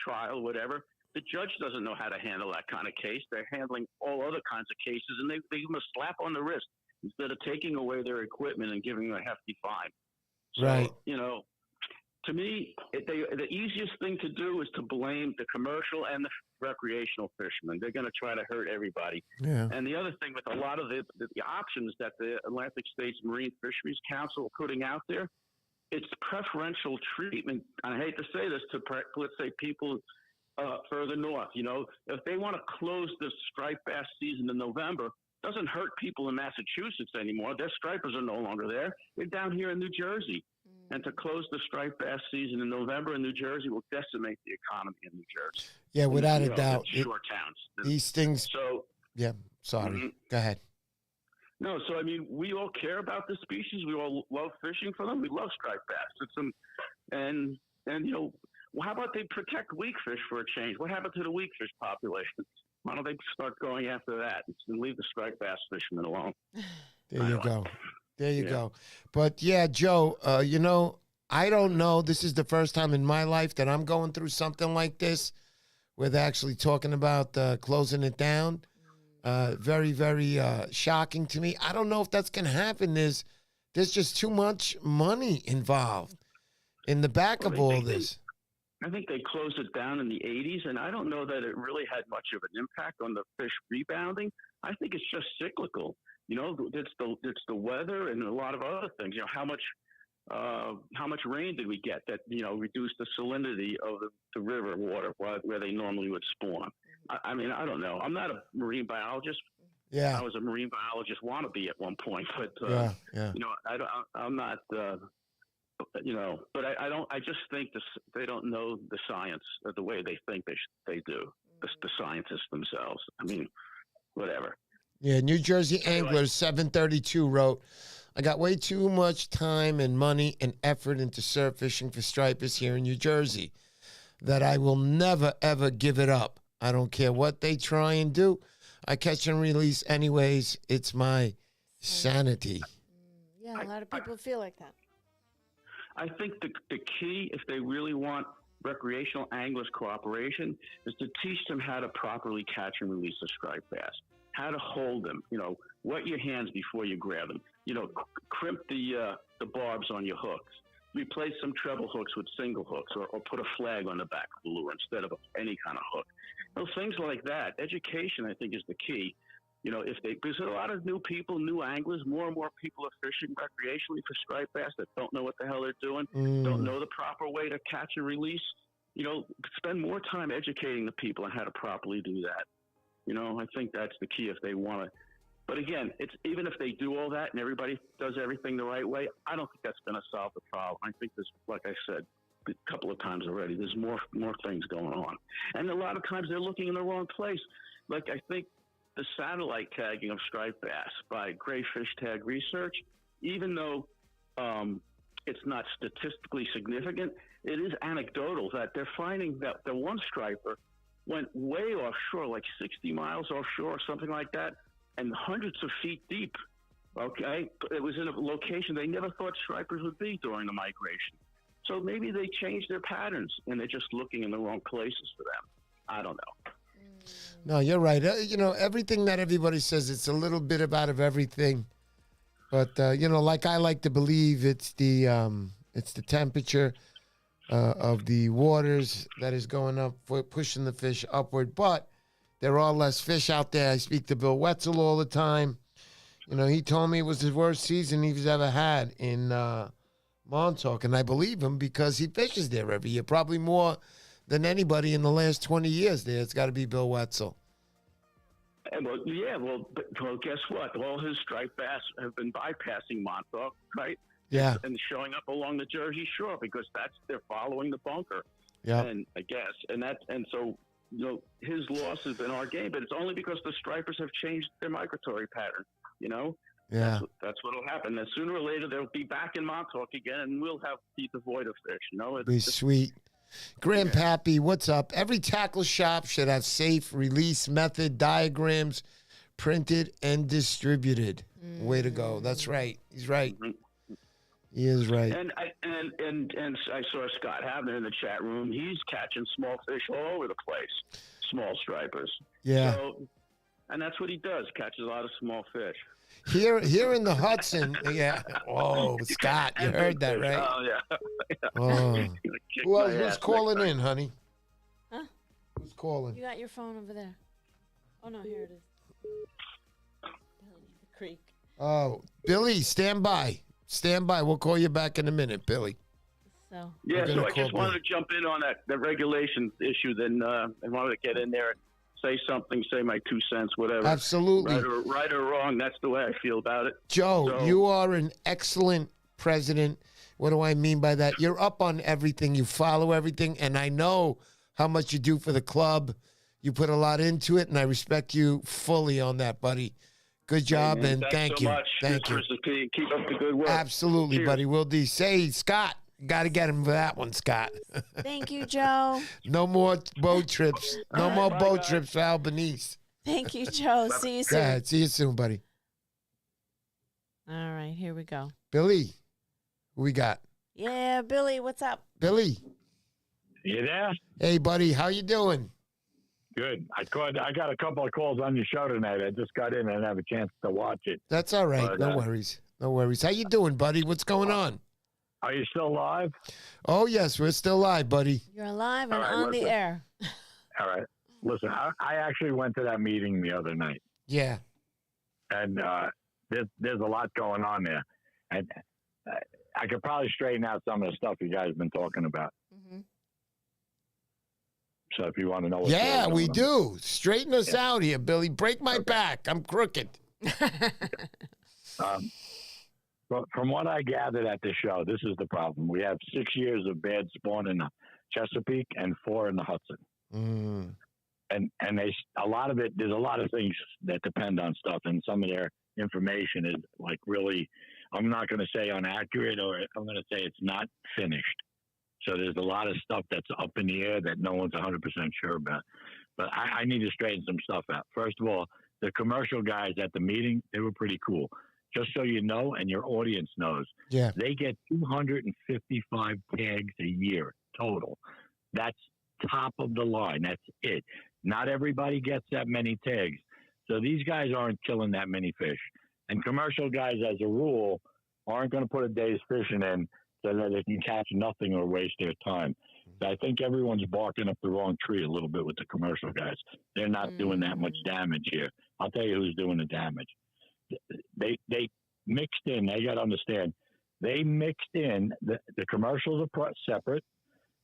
trial, whatever, the judge doesn't know how to handle that kind of case. They're handling all other kinds of cases, and they give them a slap on the wrist instead of taking away their equipment and giving them a hefty fine. So, Right. To me, the easiest thing to do is to blame the commercial and the recreational fishermen. They're going to try to hurt everybody. Yeah. And the other thing with a lot of the options that the Atlantic States Marine Fisheries Council are putting out there, it's preferential treatment. I hate to say this to, let's say, people further north. If they want to close the striped bass season in November, it doesn't hurt people in Massachusetts anymore. Their stripers are no longer there. They're down here in New Jersey. And to close the striped bass season in November in New Jersey will decimate the economy in New Jersey. Yeah, without a doubt. Shore towns. These things. So, yeah, sorry. Go ahead. No, so I mean, we all care about the species. We all love fishing for them. We love striped bass. And how about they protect weak fish for a change? What happened to the weak fish population? Why don't they start going after that and leave the striped bass fishermen alone? There you go. There you go. But yeah, Joe, I don't know. This is the first time in my life that I'm going through something like this. We're actually talking about closing it down. Very, very shocking to me. I don't know if that's going to happen. There's just too much money involved in the back of all this. I think they closed it down in the 80s, and I don't know that it really had much of an impact on the fish rebounding. I think it's just cyclical. It's the weather and a lot of other things. How much rain did we get that reduced the salinity of the river water where they normally would spawn? I mean, I don't know. I'm not a marine biologist. Yeah, I was a marine biologist wannabe at one point, but I'm not. But I don't. I just think they don't know the science the way they think they do. The scientists themselves. I mean, whatever. Yeah, New Jersey Anglers 732 wrote, I got way too much time and money and effort into surf fishing for stripers here in New Jersey that I will never, ever give it up. I don't care what they try and do. I catch and release anyways. It's my sanity. Yeah, a lot of people feel like that. I think the key, if they really want recreational anglers cooperation, is to teach them how to properly catch and release a striped bass. How to hold them, wet your hands before you grab them, crimp the barbs on your hooks, replace some treble hooks with single hooks or put a flag on the back of the lure instead of any kind of hook. Things like that. Education, I think, is the key. Because there's a lot of new people, new anglers, more and more people are fishing recreationally for striped bass that don't know what the hell they're doing, don't know the proper way to catch and release. Spend more time educating the people on how to properly do that. I think that's the key if they want to But again, it's even if they do all that and everybody does everything the right way, I don't think that's going to solve the problem. I think there's, like I said a couple of times already, there's more things going on, and a lot of times they're looking in the wrong place. Like I think the satellite tagging of striped bass by Gray Fish Tag Research, even though it's not statistically significant, it is anecdotal that they're finding that the one striper went way offshore, like 60 miles offshore, something like that, and hundreds of feet deep. Okay, it was in a location they never thought stripers would be during the migration. So maybe they changed their patterns and they're just looking in the wrong places for them. I don't know. No, you're right. Everything that everybody says, it's a little bit about of everything. But like I like to believe, it's the temperature of the waters that is going up, pushing the fish upward. But there are less fish out there. I speak to Bill Wetzel all the time. He told me it was his worst season he's ever had in Montauk, and I believe him because he fishes there every year, probably more than anybody in the last 20 years there. It's got to be Bill Wetzel. Well, guess what? All his striped bass have been bypassing Montauk, right? Yeah. And showing up along the Jersey Shore because they're following the bunker. Yeah. And I guess, so his loss has been our gain, but it's only because the stripers have changed their migratory pattern. Yeah. That's what'll happen. And sooner or later they'll be back in Montauk again, and we'll be devoid of fish. It'd be sweet. Grandpappy, what's up? Every tackle shop should have safe release method diagrams printed and distributed. Way to go. That's right. He's right. Mm-hmm. He is right. And I saw Scott Havner in the chat room. He's catching small fish all over the place, small stripers. Yeah. And that's what he does, catches a lot of small fish. Here in the Hudson, yeah. Oh, Scott, you heard that, right? Oh, yeah. Oh. Who's calling in, honey? Huh? Who's calling? You got your phone over there. Oh, no, here it is. Billy the Creek. Oh, Billy, stand by. Stand by. We'll call you back in a minute, Billy. So I just wanted to jump in on the regulation issue. Then I wanted to get in there and say something, say my 2 cents, whatever. Absolutely. Right or wrong, that's the way I feel about it. Joe, you are an excellent president. What do I mean by that? You're up on everything. You follow everything, and I know how much you do for the club. You put a lot into it, and I respect you fully on that, buddy. Good job, and thank you. Much. Thank you. Keep up the good work. Absolutely, Cheers. buddy. Will do. Say, Scott, got to get him for that one, Scott. Thank you, Joe. No more boat trips. No more boat trips for Albanese. Thank you, Joe. See you soon. Go ahead. See you soon, buddy. All right, here we go. Billy, who we got? Yeah, Billy, what's up? Billy. You there? Hey, buddy. How you doing? Good. I got a couple of calls on your show tonight. I just got in and didn't have a chance to watch it. That's all right. But, no worries. No worries. How you doing, buddy? What's going on? Are you still live? Oh, yes. We're still live, buddy. You're alive and All right, on the air. All right. Listen, I actually went to that meeting the other night. Yeah. And there's a lot going on there. And I could probably straighten out some of the stuff you guys have been talking about. Mm-hmm. So if you want to know what's Yeah, going we on. do. Straighten us out here, Billy. Break my back. I'm crooked. But from what I gathered at the show, this is the problem. We have 6 years of bad spawn in the Chesapeake and 4 in the Hudson. Mm. And a lot of it, there's a lot of things that depend on stuff, and some of their information is like really, I'm not going to say inaccurate, or I'm going to say it's not finished. So there's a lot of stuff that's up in the air that no one's 100% sure about. But I need to straighten some stuff out. First of all, the commercial guys at the meeting, they were pretty cool. Just so you know, and your audience knows, Yeah. they get 255 tags a year total. That's top of the line. That's it. Not everybody gets that many tags. So these guys aren't killing that many fish. And commercial guys, as a rule, aren't going to put a day's fishing in so that they can catch nothing or waste their time. So I think everyone's barking up the wrong tree a little bit with the commercial guys. They're not doing that much damage here. I'll tell you who's doing the damage. They mixed in. They got to understand. They mixed in. The commercials are separate.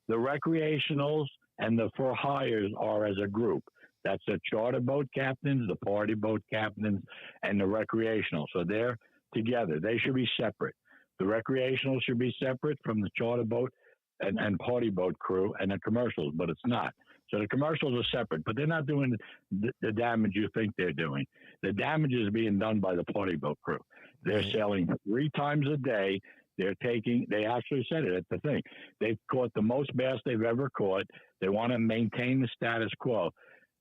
The recreationals and the for hires are as a group. That's the charter boat captains, the party boat captains, and the recreational. So they're together. They should be separate. The recreational should be separate from the charter boat and party boat crew and the commercials, but it's not. So the commercials are separate, but they're not doing the damage you think they're doing. The damage is being done by the party boat crew. They're sailing 3 times a day. They actually said it at the thing. They've caught the most bass they've ever caught. They want to maintain the status quo.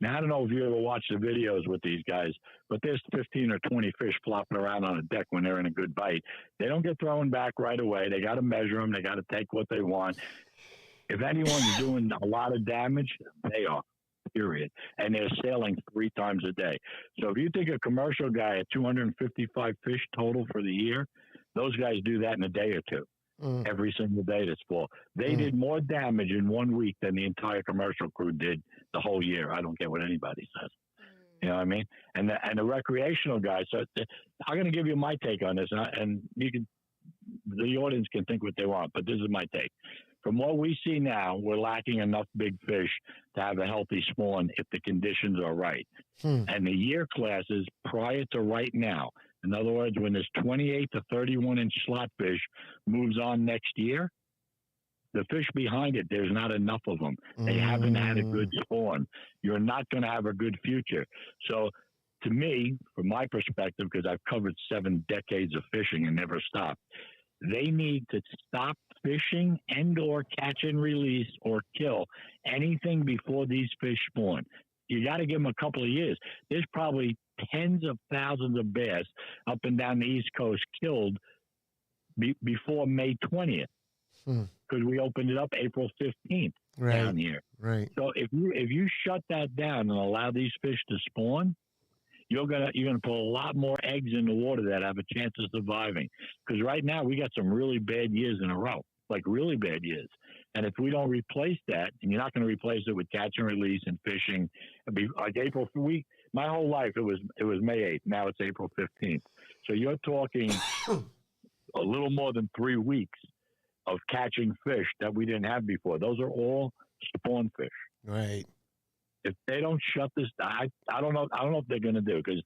Now, I don't know if you ever watched the videos with these guys, but there's 15 or 20 fish flopping around on a deck when they're in a good bite. They don't get thrown back right away. They got to measure them. They got to take what they want. If anyone's doing a lot of damage, they are, period. And they're sailing 3 times a day. So if you think a commercial guy at 255 fish total for the year, those guys do that in a day or two. Every single day this fall. They did more damage in 1 week than the entire commercial crew did the whole year. I don't care what anybody says. You know what I mean? And the recreational guys. So I'm going to give you my take on this, and you can, the audience can think what they want, but this is my take. From what we see now, we're lacking enough big fish to have a healthy spawn if the conditions are right. And the year classes prior to right now, in other words, when this 28 to 31 inch slot fish moves on next year, the fish behind it, there's not enough of them. They haven't had a good spawn. You're not going to have a good future. So to me, from my perspective, because I've covered 7 decades of fishing and never stopped, they need to stop fishing and or catch and release or kill anything before these fish spawn. You got to give them a couple of years. There's probably tens of thousands of bass up and down the East Coast killed before May 20th because we opened it up April 15th down here. Right. So if you shut that down and allow these fish to spawn, you're gonna put a lot more eggs in the water that have a chance of surviving. Because right now we got some really bad years in a row, like really bad years. And if we don't replace that, and you're not going to replace it with catch and release and fishing, like April week. My whole life it was May 8th. Now it's April 15th. So you're talking a little more than 3 weeks of catching fish that we didn't have before. Those are all spawn fish. Right. If they don't shut this, I don't know. I don't know what they're going to do because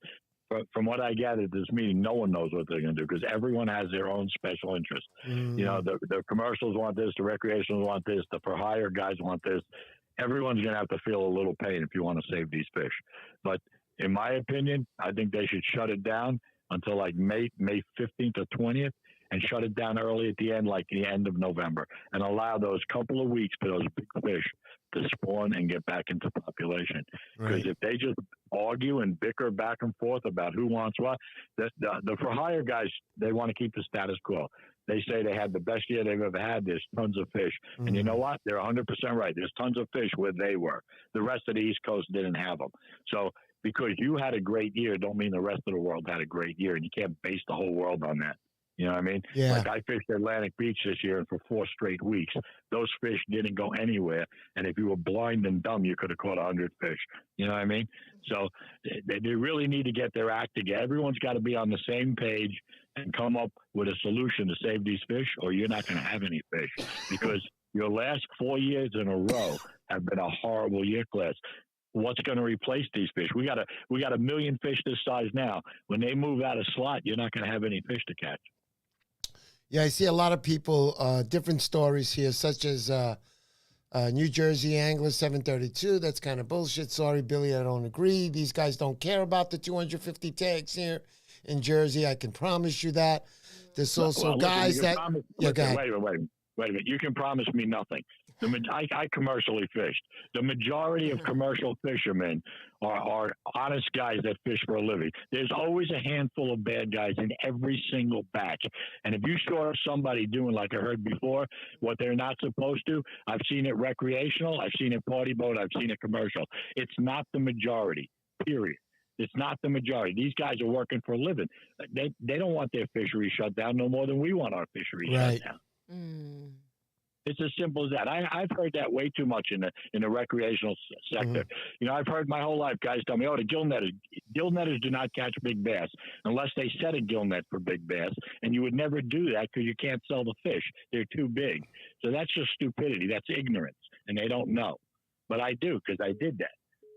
from what I gathered at this meeting, no one knows what they're going to do because everyone has their own special interest. You know, the commercials want this, the recreationals want this, the for hire guys want this. Everyone's going to have to feel a little pain if you want to save these fish. But in my opinion, I think they should shut it down until like May 15th or 20th and shut it down early at the end, like the end of November, and allow those couple of weeks for those big fish to spawn and get back into population. Because if they just argue and bicker back and forth about who wants what, the for hire guys, they want to keep the status quo. They say they had the best year they've ever had. There's tons of fish. And you know what? They're 100% right. There's tons of fish where they were. The rest of the East Coast didn't have them. So because you had a great year don't mean the rest of the world had a great year. And you can't base the whole world on that. You know what I mean? Yeah. Like I fished Atlantic Beach this year, and for 4 straight weeks, those fish didn't go anywhere. And if you were blind and dumb, you could have caught 100 fish. You know what I mean? So they really need to get their act together. Everyone's got to be on the same page and come up with a solution to save these fish, or you're not going to have any fish because your last 4 years in a row have been a horrible year class. What's going to replace these fish? We got a million fish this size now. When they move out of slot, you're not going to have any fish to catch. Yeah, I see a lot of people, different stories here, such as New Jersey Angler 732. That's kind of bullshit. Sorry, Billy, I don't agree. These guys don't care about the 250 tags here in Jersey. I can promise you that. There's also guys that... Wait a minute. You can promise me nothing. I commercially fished. The majority of commercial fishermen are honest guys that fish for a living. There's always a handful of bad guys in every single batch. And if you saw somebody doing, like I heard before, what they're not supposed to, I've seen it recreational, I've seen it party boat, I've seen it commercial. It's not the majority, period. It's not the majority. These guys are working for a living. They don't want their fishery shut down no more than we want our fishery shut down. It's as simple as that. I've heard that way too much in the recreational sector. You know, I've heard my whole life guys tell me, "Oh, the gill netters do not catch big bass unless they set a gill net for big bass." And you would never do that because you can't sell the fish; they're too big. So that's just stupidity. That's ignorance, and they don't know. But I do because I did that.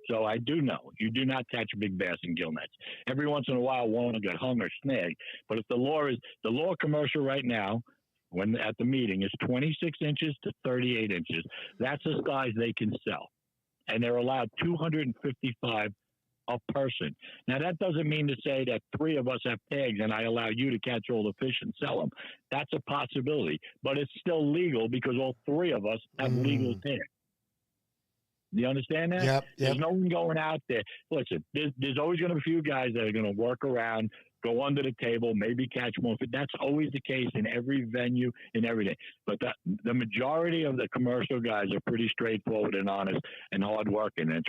So I do know you do not catch a big bass in gill nets. Every once in a while, one will get hung or snagged. But if the law commercial right now, when at the meeting, is 26 inches to 38 inches, that's the size they can sell, and they're allowed 255 a person. Now that doesn't mean to say that three of us have tags and I allow you to catch all the fish and sell them. That's a possibility, but it's still legal because all three of us have legal tags. Do you understand that? Yep. There's no one going out there. Listen, there's always going to be a few guys that are going to work around, go under the table, maybe catch more. That's always the case in every venue, in everything. But the majority of the commercial guys are pretty straightforward and honest and hardworking. And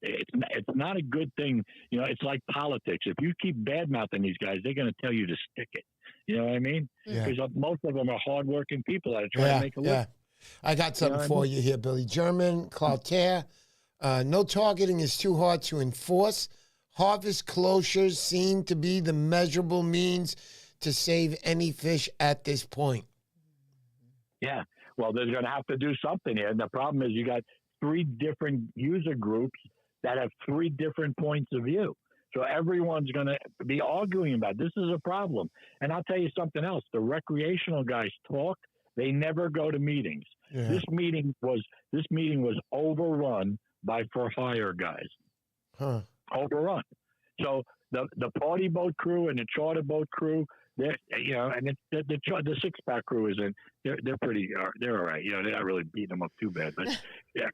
it's not a good thing. You know, it's like politics. If you keep bad-mouthing these guys, they're going to tell you to stick it. You know what I mean? Because most of them are hardworking people that are trying to make a living. I got something for you here, Billy. German, Cloutier. No targeting is too hard to enforce. Harvest closures seem to be the measurable means to save any fish at this point. Yeah. Well, they're going to have to do something here. And the problem is you got three different user groups that have three different points of view. So everyone's going to be arguing about it. This is a problem. And I'll tell you something else. The recreational guys talk. They never go to meetings. Yeah. This meeting was overrun by for hire guys. Overrun. So the party boat crew and the charter boat crew, and the 6-pack crew isn't. They're pretty. They're all right. You know, they're not really beating them up too bad, but yeah,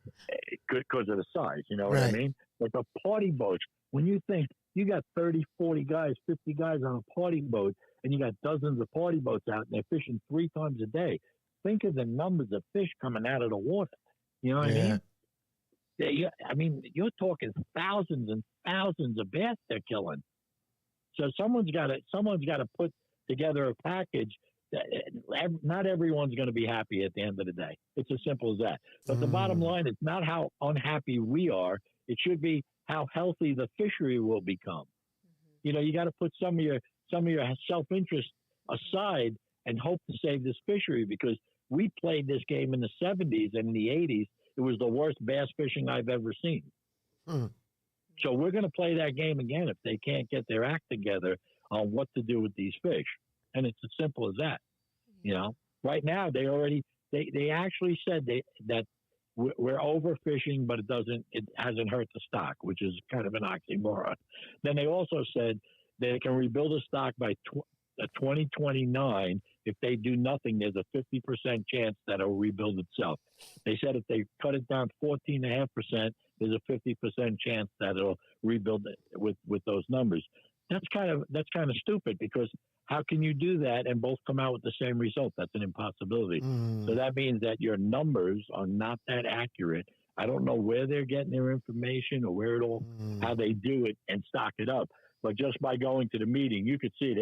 because of the size. You know what I mean? But the party boats, when you think you got 30, 40 guys, 50 guys on a party boat, and you got dozens of party boats out, and they're fishing 3 times a day. Think of the numbers of fish coming out of the water. You know what I mean? I mean, you're talking thousands and thousands of bass they're killing. So someone's got to put together a package. Not everyone's going to be happy at the end of the day. It's as simple as that. But the bottom line is not how unhappy we are. It should be how healthy the fishery will become. You know, you got to put some of your self-interest aside and hope to save this fishery, because we played this game in the 70s and in the 80s. It was the worst bass fishing I've ever seen. So we're going to play that game again if they can't get their act together on what to do with these fish. And it's as simple as that. You know, right now they actually said that we're overfishing, but it hasn't hurt the stock, which is kind of an oxymoron. Then they also said they can rebuild the stock by 2029. If they do nothing, there's a 50% chance that it'll rebuild itself. They said if they cut it down 14.5%, there's a 50% chance that it'll rebuild it with those numbers. That's kind of stupid, because how can you do that and both come out with the same result? That's an impossibility. So that means that your numbers are not that accurate. I don't know where they're getting their information or how they do it and stock it up. But just by going to the meeting, you could see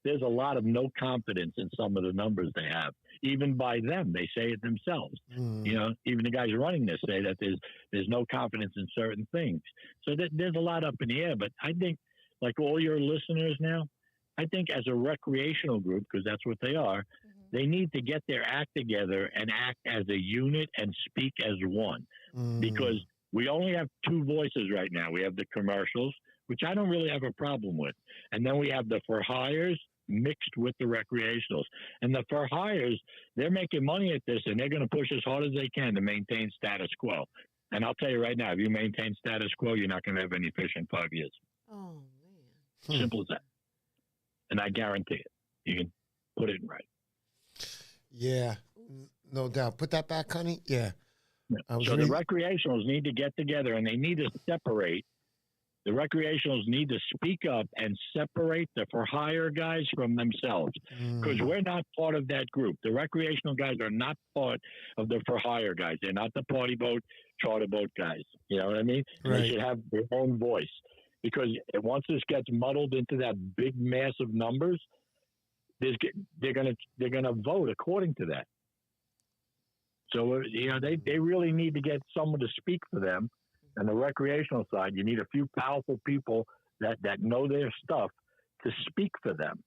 there's a lot of no confidence in some of the numbers they have. Even by them, they say it themselves. You know, even the guys running this say that there's no confidence in certain things. So there's a lot up in the air. But I think, like all your listeners now, I think as a recreational group, because that's what they are, they need to get their act together and act as a unit and speak as one. Because we only have 2 voices right now. We have the commercials, which I don't really have a problem with. And then we have the for hires mixed with the recreationals. And the for hires, they're making money at this, and they're going to push as hard as they can to maintain status quo. And I'll tell you right now, if you maintain status quo, you're not going to have any fish in 5 years. Oh, man. Simple as that. And I guarantee it. You can put it in right. Yeah, no doubt. Put that back, honey. Yeah. So the recreationals need to get together, and they need to separate. The recreationals need to speak up and separate the for hire guys from themselves, because we're not part of that group. The recreational guys are not part of the for hire guys. They're not the party boat, charter boat guys. You know what I mean? Right. They should have their own voice, because once this gets muddled into that big mass of numbers, they're gonna vote according to that. So you know they really need to get someone to speak for them. And the recreational side, you need a few powerful people that know their stuff to speak for them.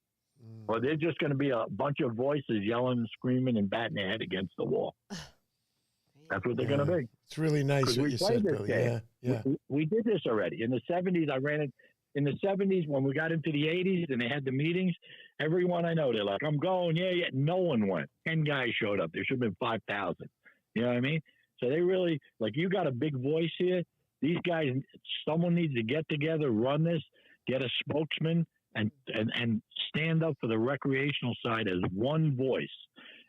Or they're just going to be a bunch of voices yelling and screaming and batting their head against the wall. That's what they're going to be. It's really nice Because what we you played said, this Billy. game. Yeah. We did this already. In the 70s, I ran it. In the 70s, when we got into the 80s and they had the meetings, everyone I know, they're like, I'm going, yeah. No one went. 10 guys showed up. There should have been 5,000. You know what I mean? So they really, like, you got a big voice here. These guys, someone needs to get together, run this, get a spokesman, and stand up for the recreational side as one voice.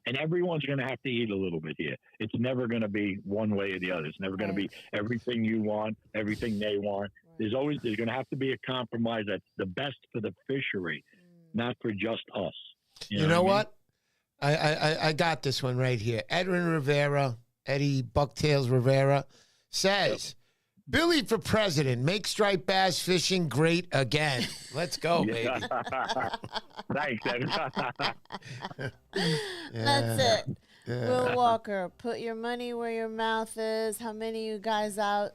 And everyone's going to have to eat a little bit here. It's never going to be one way or the other. It's never going to be everything you want, everything they want. There's going to have to be a compromise that's the best for the fishery, not for just us. You know what? I got this one right here. Edwin Rivera, Eddie Bucktails Rivera, says, Billy for president, make striped bass fishing great again. Let's go, baby. Thanks, Ed. That's it. Will Walker, put your money where your mouth is. How many of you guys out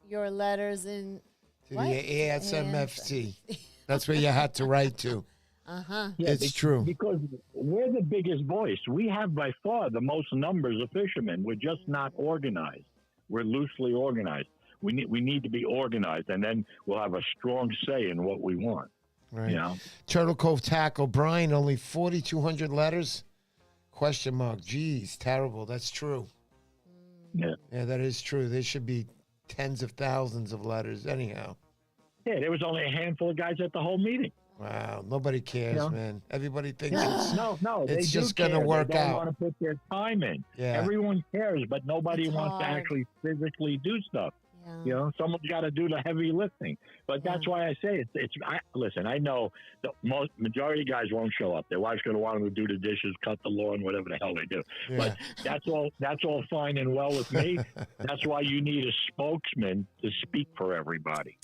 your letters in to the ASMFT? That's where you had to write to. Uh-huh. Yeah, it's true. Because we're the biggest voice. We have by far the most numbers of fishermen. We're just not organized. We're loosely organized. We need to be organized, and then we'll have a strong say in what we want. Right. You know? Turtle Cove Tackle, Brian, only 4,200 letters? Question mark. Geez, terrible. That's true. Yeah. Yeah, that is true. There should be tens of thousands of letters anyhow. Yeah, there was only a handful of guys at the whole meeting. Wow, nobody cares, man. Everybody thinks No, it's just going to work they don't out. want to put their time in. Yeah. Everyone cares, but nobody It's wants to hard. actually physically do stuff. Yeah. You know, someone's got to do the heavy lifting. But that's why I say listen, I know the majority of guys won't show up. Their wife's going to want them to do the dishes, cut the lawn, whatever the hell they do. Yeah. But that's all fine and well with me. That's why you need a spokesman to speak for everybody.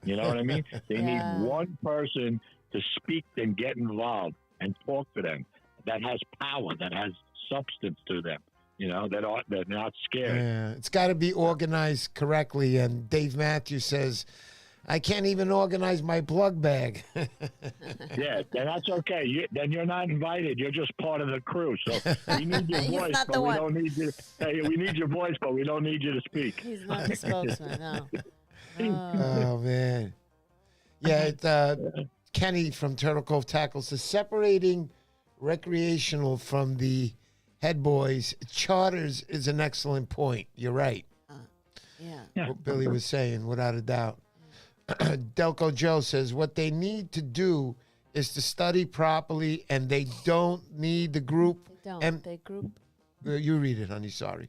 You know what I mean? They need one person to speak and get involved and talk to them that has power, that has substance to them. You know, that they're not scared. Yeah, it's got to be organized correctly. And Dave Matthews says, I can't even organize my plug bag. Yeah, then that's okay. Then you're not invited. You're just part of the crew. So we need your voice, but we don't need you. Hey, we need your voice, but we don't need you to speak. He's not the spokesman, no. Oh, man. Yeah, Kenny from Turtle Cove Tackle says, separating recreational from the head boys charters is an excellent point. You're right. Yeah. What Billy was saying, without a doubt. Delco Joe says, what they need to do is to study properly, and they don't need the group. They don't. They group. You read it, honey. Sorry.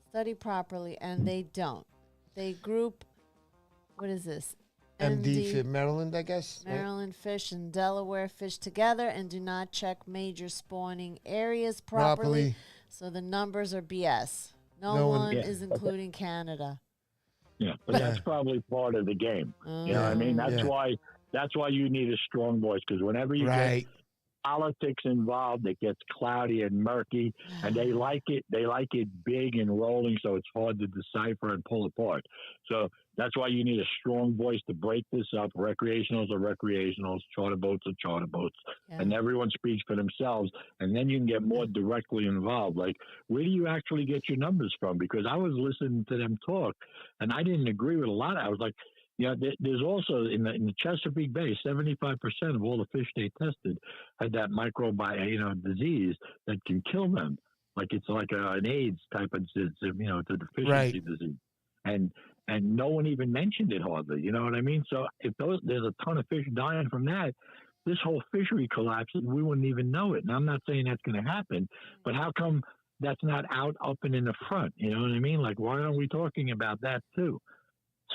Study properly, and they don't. They group, what is this? MD for Maryland, I guess. Maryland fish and Delaware fish together and do not check major spawning areas properly. So the numbers are BS. No one is including Canada. Yeah, but that's probably part of the game. You know what I mean? That's why you need a strong voice, because whenever you get politics involved, it gets cloudy and murky, and they like it big and rolling, so it's hard to decipher and pull apart. So that's why you need a strong voice to break this up. Recreationals are recreationals, charter boats are charter boats, and everyone speaks for themselves, and then you can get more directly involved. Like, where do you actually get your numbers from? Because I was listening to them talk, and I didn't agree with a lot. I was like, there's also in the Chesapeake Bay, 75% of all the fish they tested had that disease that can kill them. Like it's like an AIDS type of deficiency disease, and no one even mentioned it hardly. You know what I mean? So if there's a ton of fish dying from that, this whole fishery collapses. We wouldn't even know it. And I'm not saying that's going to happen, but how come that's not up and in the front? You know what I mean? Like, why aren't we talking about that too?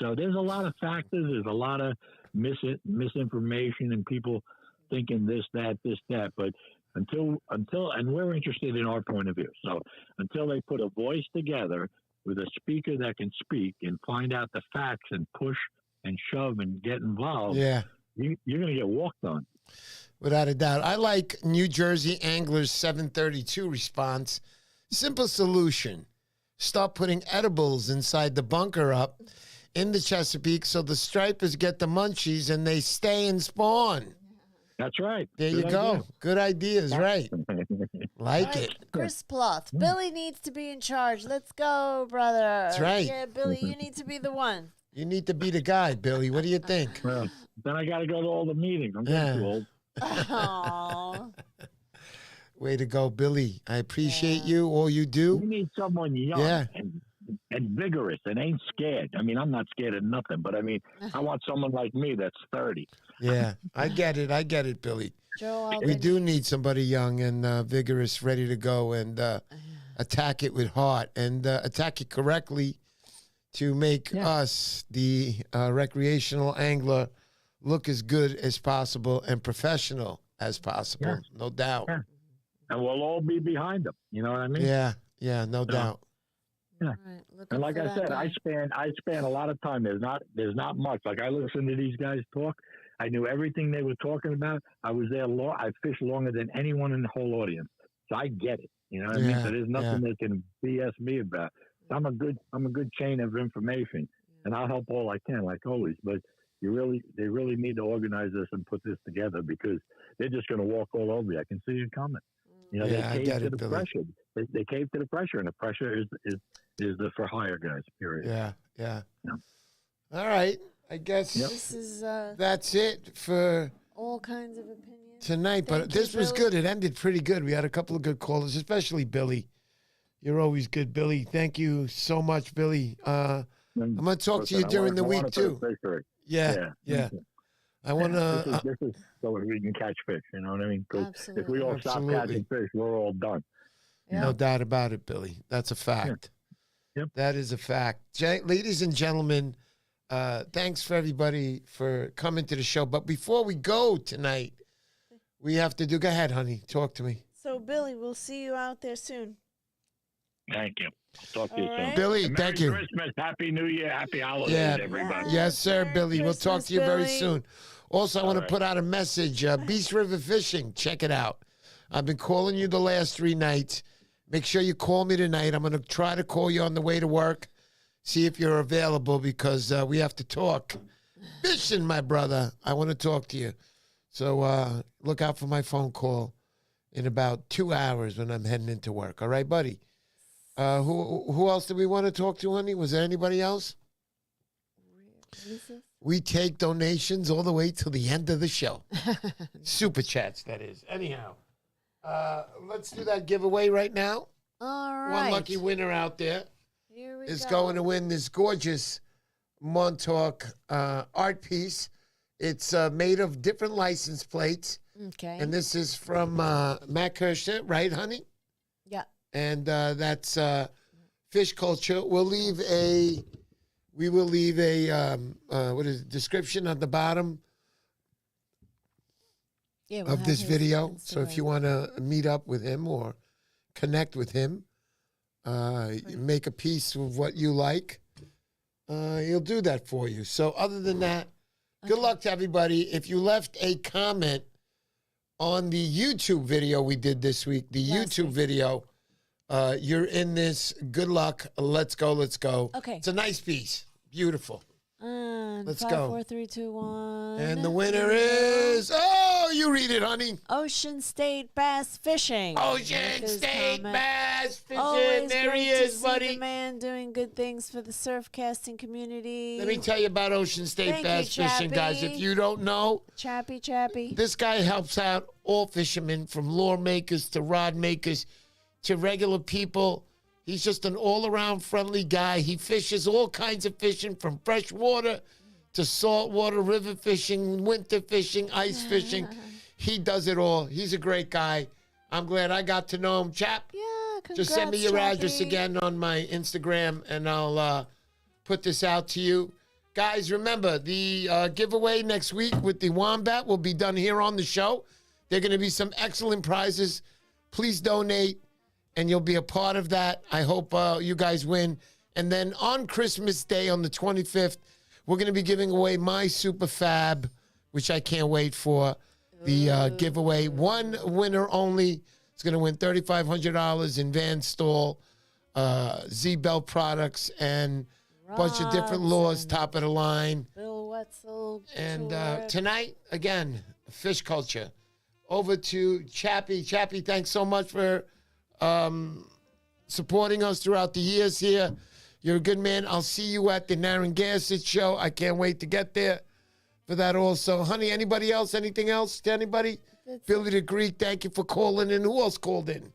So there's a lot of factors. There's a lot of misinformation and people thinking this, that. But until, and we're interested in our point of view. So until they put a voice together with a speaker that can speak and find out the facts and push and shove and get involved, you're going to get walked on. Without a doubt. I like New Jersey Anglers 732 response. Simple solution. Start putting edibles inside the bunker up in the Chesapeake so the stripers get the munchies and they stay and spawn. That's right. There you Good go. idea. Good ideas, right? Like Right. it. Chris Pluth. Billy needs to be in charge. Let's go, brother. That's right. Yeah, Billy, you need to be the one. You need to be the guy, Billy. What do you think? Well, then I got to go to all the meetings. I'm getting too old. Oh, Way to go, Billy. I appreciate Yeah. you, all you We do. need someone young Yeah. and vigorous and ain't scared. I mean, I'm not scared of nothing, but I mean, I want someone like me that's 30. Yeah, I get it. I get it, Billy. Joe We Albany. do need somebody young and vigorous, ready to go and attack it with heart and attack it correctly to make us, the recreational angler, look as good as possible and professional as possible. Yeah. No doubt. Yeah. And we'll all be behind them. You know what I mean? Yeah, no doubt. Right, looking And like for I that said, guy. I span a lot of time. There's not much. Like I listen to these guys talk. I knew everything they were talking about. I was there I fished longer than anyone in the whole audience. So I get it. You know what I mean? So there's nothing they can BS me about. I'm a good chain of information, and I'll help all I can, like always. But they really need to organize this and put this together because they're just going to walk all over you. I can see it coming. You know, Yeah, I they get cave to it, the Billy. pressure. They cave to the pressure, and the pressure is the for hire guys. Period. Yeah. Yeah. All right. I guess This is that's it for all kinds of opinions. tonight. But Thank you, this was Billy. good. It ended pretty good. We had a couple of good callers, especially Billy. You're always good, Billy. Thank you so much, Billy. I'm going to talk to you during the week, too. Yeah. I want to. This is so we can catch fish. You know what I mean? Because if we all stop Absolutely. catching fish, we're all done. Yeah. No doubt about it, Billy. That's a fact. Yep. That is a fact. Ladies and gentlemen, thanks for everybody for coming to the show. But before we go tonight, we have to do. Go ahead, honey. Talk to me. So, Billy, we'll see you out there soon. Thank you. Talk to you All soon. right. Billy, Merry thank you. Christmas, Happy New Year, Happy Holidays, Yeah. everybody. Yes, sir, Merry Billy. We'll talk Christmas, to you very Billy. soon. Also, I want to right. put out a message. Beast River Fishing. Check it out. I've been calling you the last 3 nights. Make sure you call me tonight. I'm going to try to call you on the way to work. See if you're available because we have to talk. Fishing, my brother. I want to talk to you. So look out for my phone call in about 2 hours when I'm heading into work. All right, buddy? Who else did we want to talk to, honey? Was there anybody else? We take donations all the way till the end of the show. Super chats, that is. Anyhow, let's do that giveaway right now. All right. One lucky winner out there Here we is go. going to win this gorgeous Montauk art piece. It's made of different license plates. Okay. And this is from Matt Kirscher, right, honey? Yeah. And that's fish culture. We will leave a what is it, description at the bottom We'll of have this his video. So if Instagram. you want to meet up with him or connect with him, make a piece of what you like, he'll do that for you. So other than that, good luck to everybody. If you left a comment on the YouTube video we did this week, video, you're in this. Good luck. Let's go. Okay. It's a nice piece. Beautiful. Let's Five, go. 4, 3, 2, 1. And the winner is, you read it, honey. Ocean State Bass Fishing. Ocean Make his State comment. Bass Fishing. Always There great he to is, see buddy. the man doing good things for the surf casting community. Let me tell you about Ocean State Thank Bass you, Fishing, guys. Chappy. If you don't know, Chappy. this guy helps out all fishermen, from lure makers to rod makers to regular people. He's just an all-around friendly guy. He fishes all kinds of fishing, from freshwater to saltwater, river fishing, winter fishing, ice fishing. He does it all. He's a great guy. I'm glad I got to know him. Chap, Yeah, congrats, just send me your address Chappy. again on my Instagram, and I'll put this out to you. Guys, remember, the giveaway next week with the Wombat will be done here on the show. There are going to be some excellent prizes. Please donate, and you'll be a part of that. I hope you guys win. And then on Christmas Day, on the 25th, we're going to be giving away my Super Fab, which I can't wait for. The giveaway. One winner only is going to win $3,500 in Van Stall, Z-Belt products, and a bunch of different Rods lures, and top of the line. Bill Wetzel. And Tour. tonight, again, fish culture. Over to Chappy. Chappy, thanks so much for supporting us throughout the years here. You're a good man. I'll see you at the Narragansett show. I can't wait to get there for that also. Honey, anybody else? Anything else to anybody? Billy the Greek, thank you for calling in. Who else called in?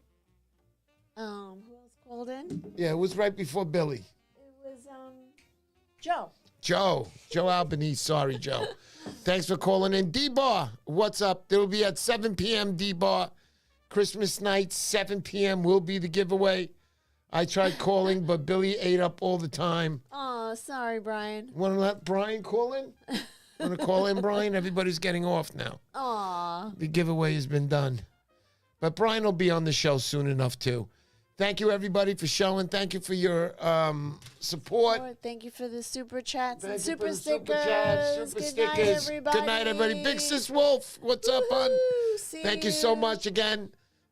Who else called in? Yeah, it was right before Billy. It was Joe. Joe Albanese. Sorry, Joe. Thanks for calling in. D-Bar, what's up? They will be at 7 p.m. D-Bar. Christmas night, 7 p.m. will be the giveaway. I tried calling, but Billy ate up all the time. Oh, sorry, Brian. Want to let Brian call in? Want to call in, Brian? Everybody's getting off now. Aw. The giveaway has been done. But Brian will be on the show soon enough, too. Thank you, everybody, for showing. Thank you for your support. Thank you for the super chats and Thank you super for the stickers. super chats, super Good stickers. night, everybody. Good night, everybody. Big Sis Wolf, what's up, hon? Woo, see Thank you so much again.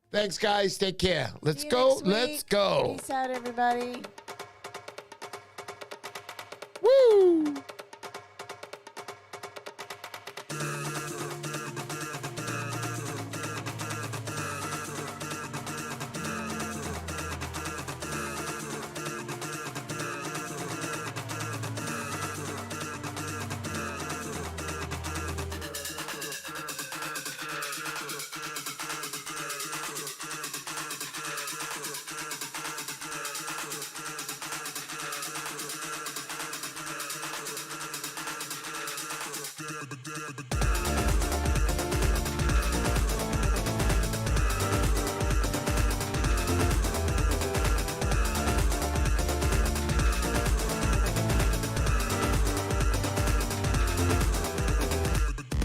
Thanks, guys. Take care. Let's See you go. next week. Let's go. Peace out, everybody.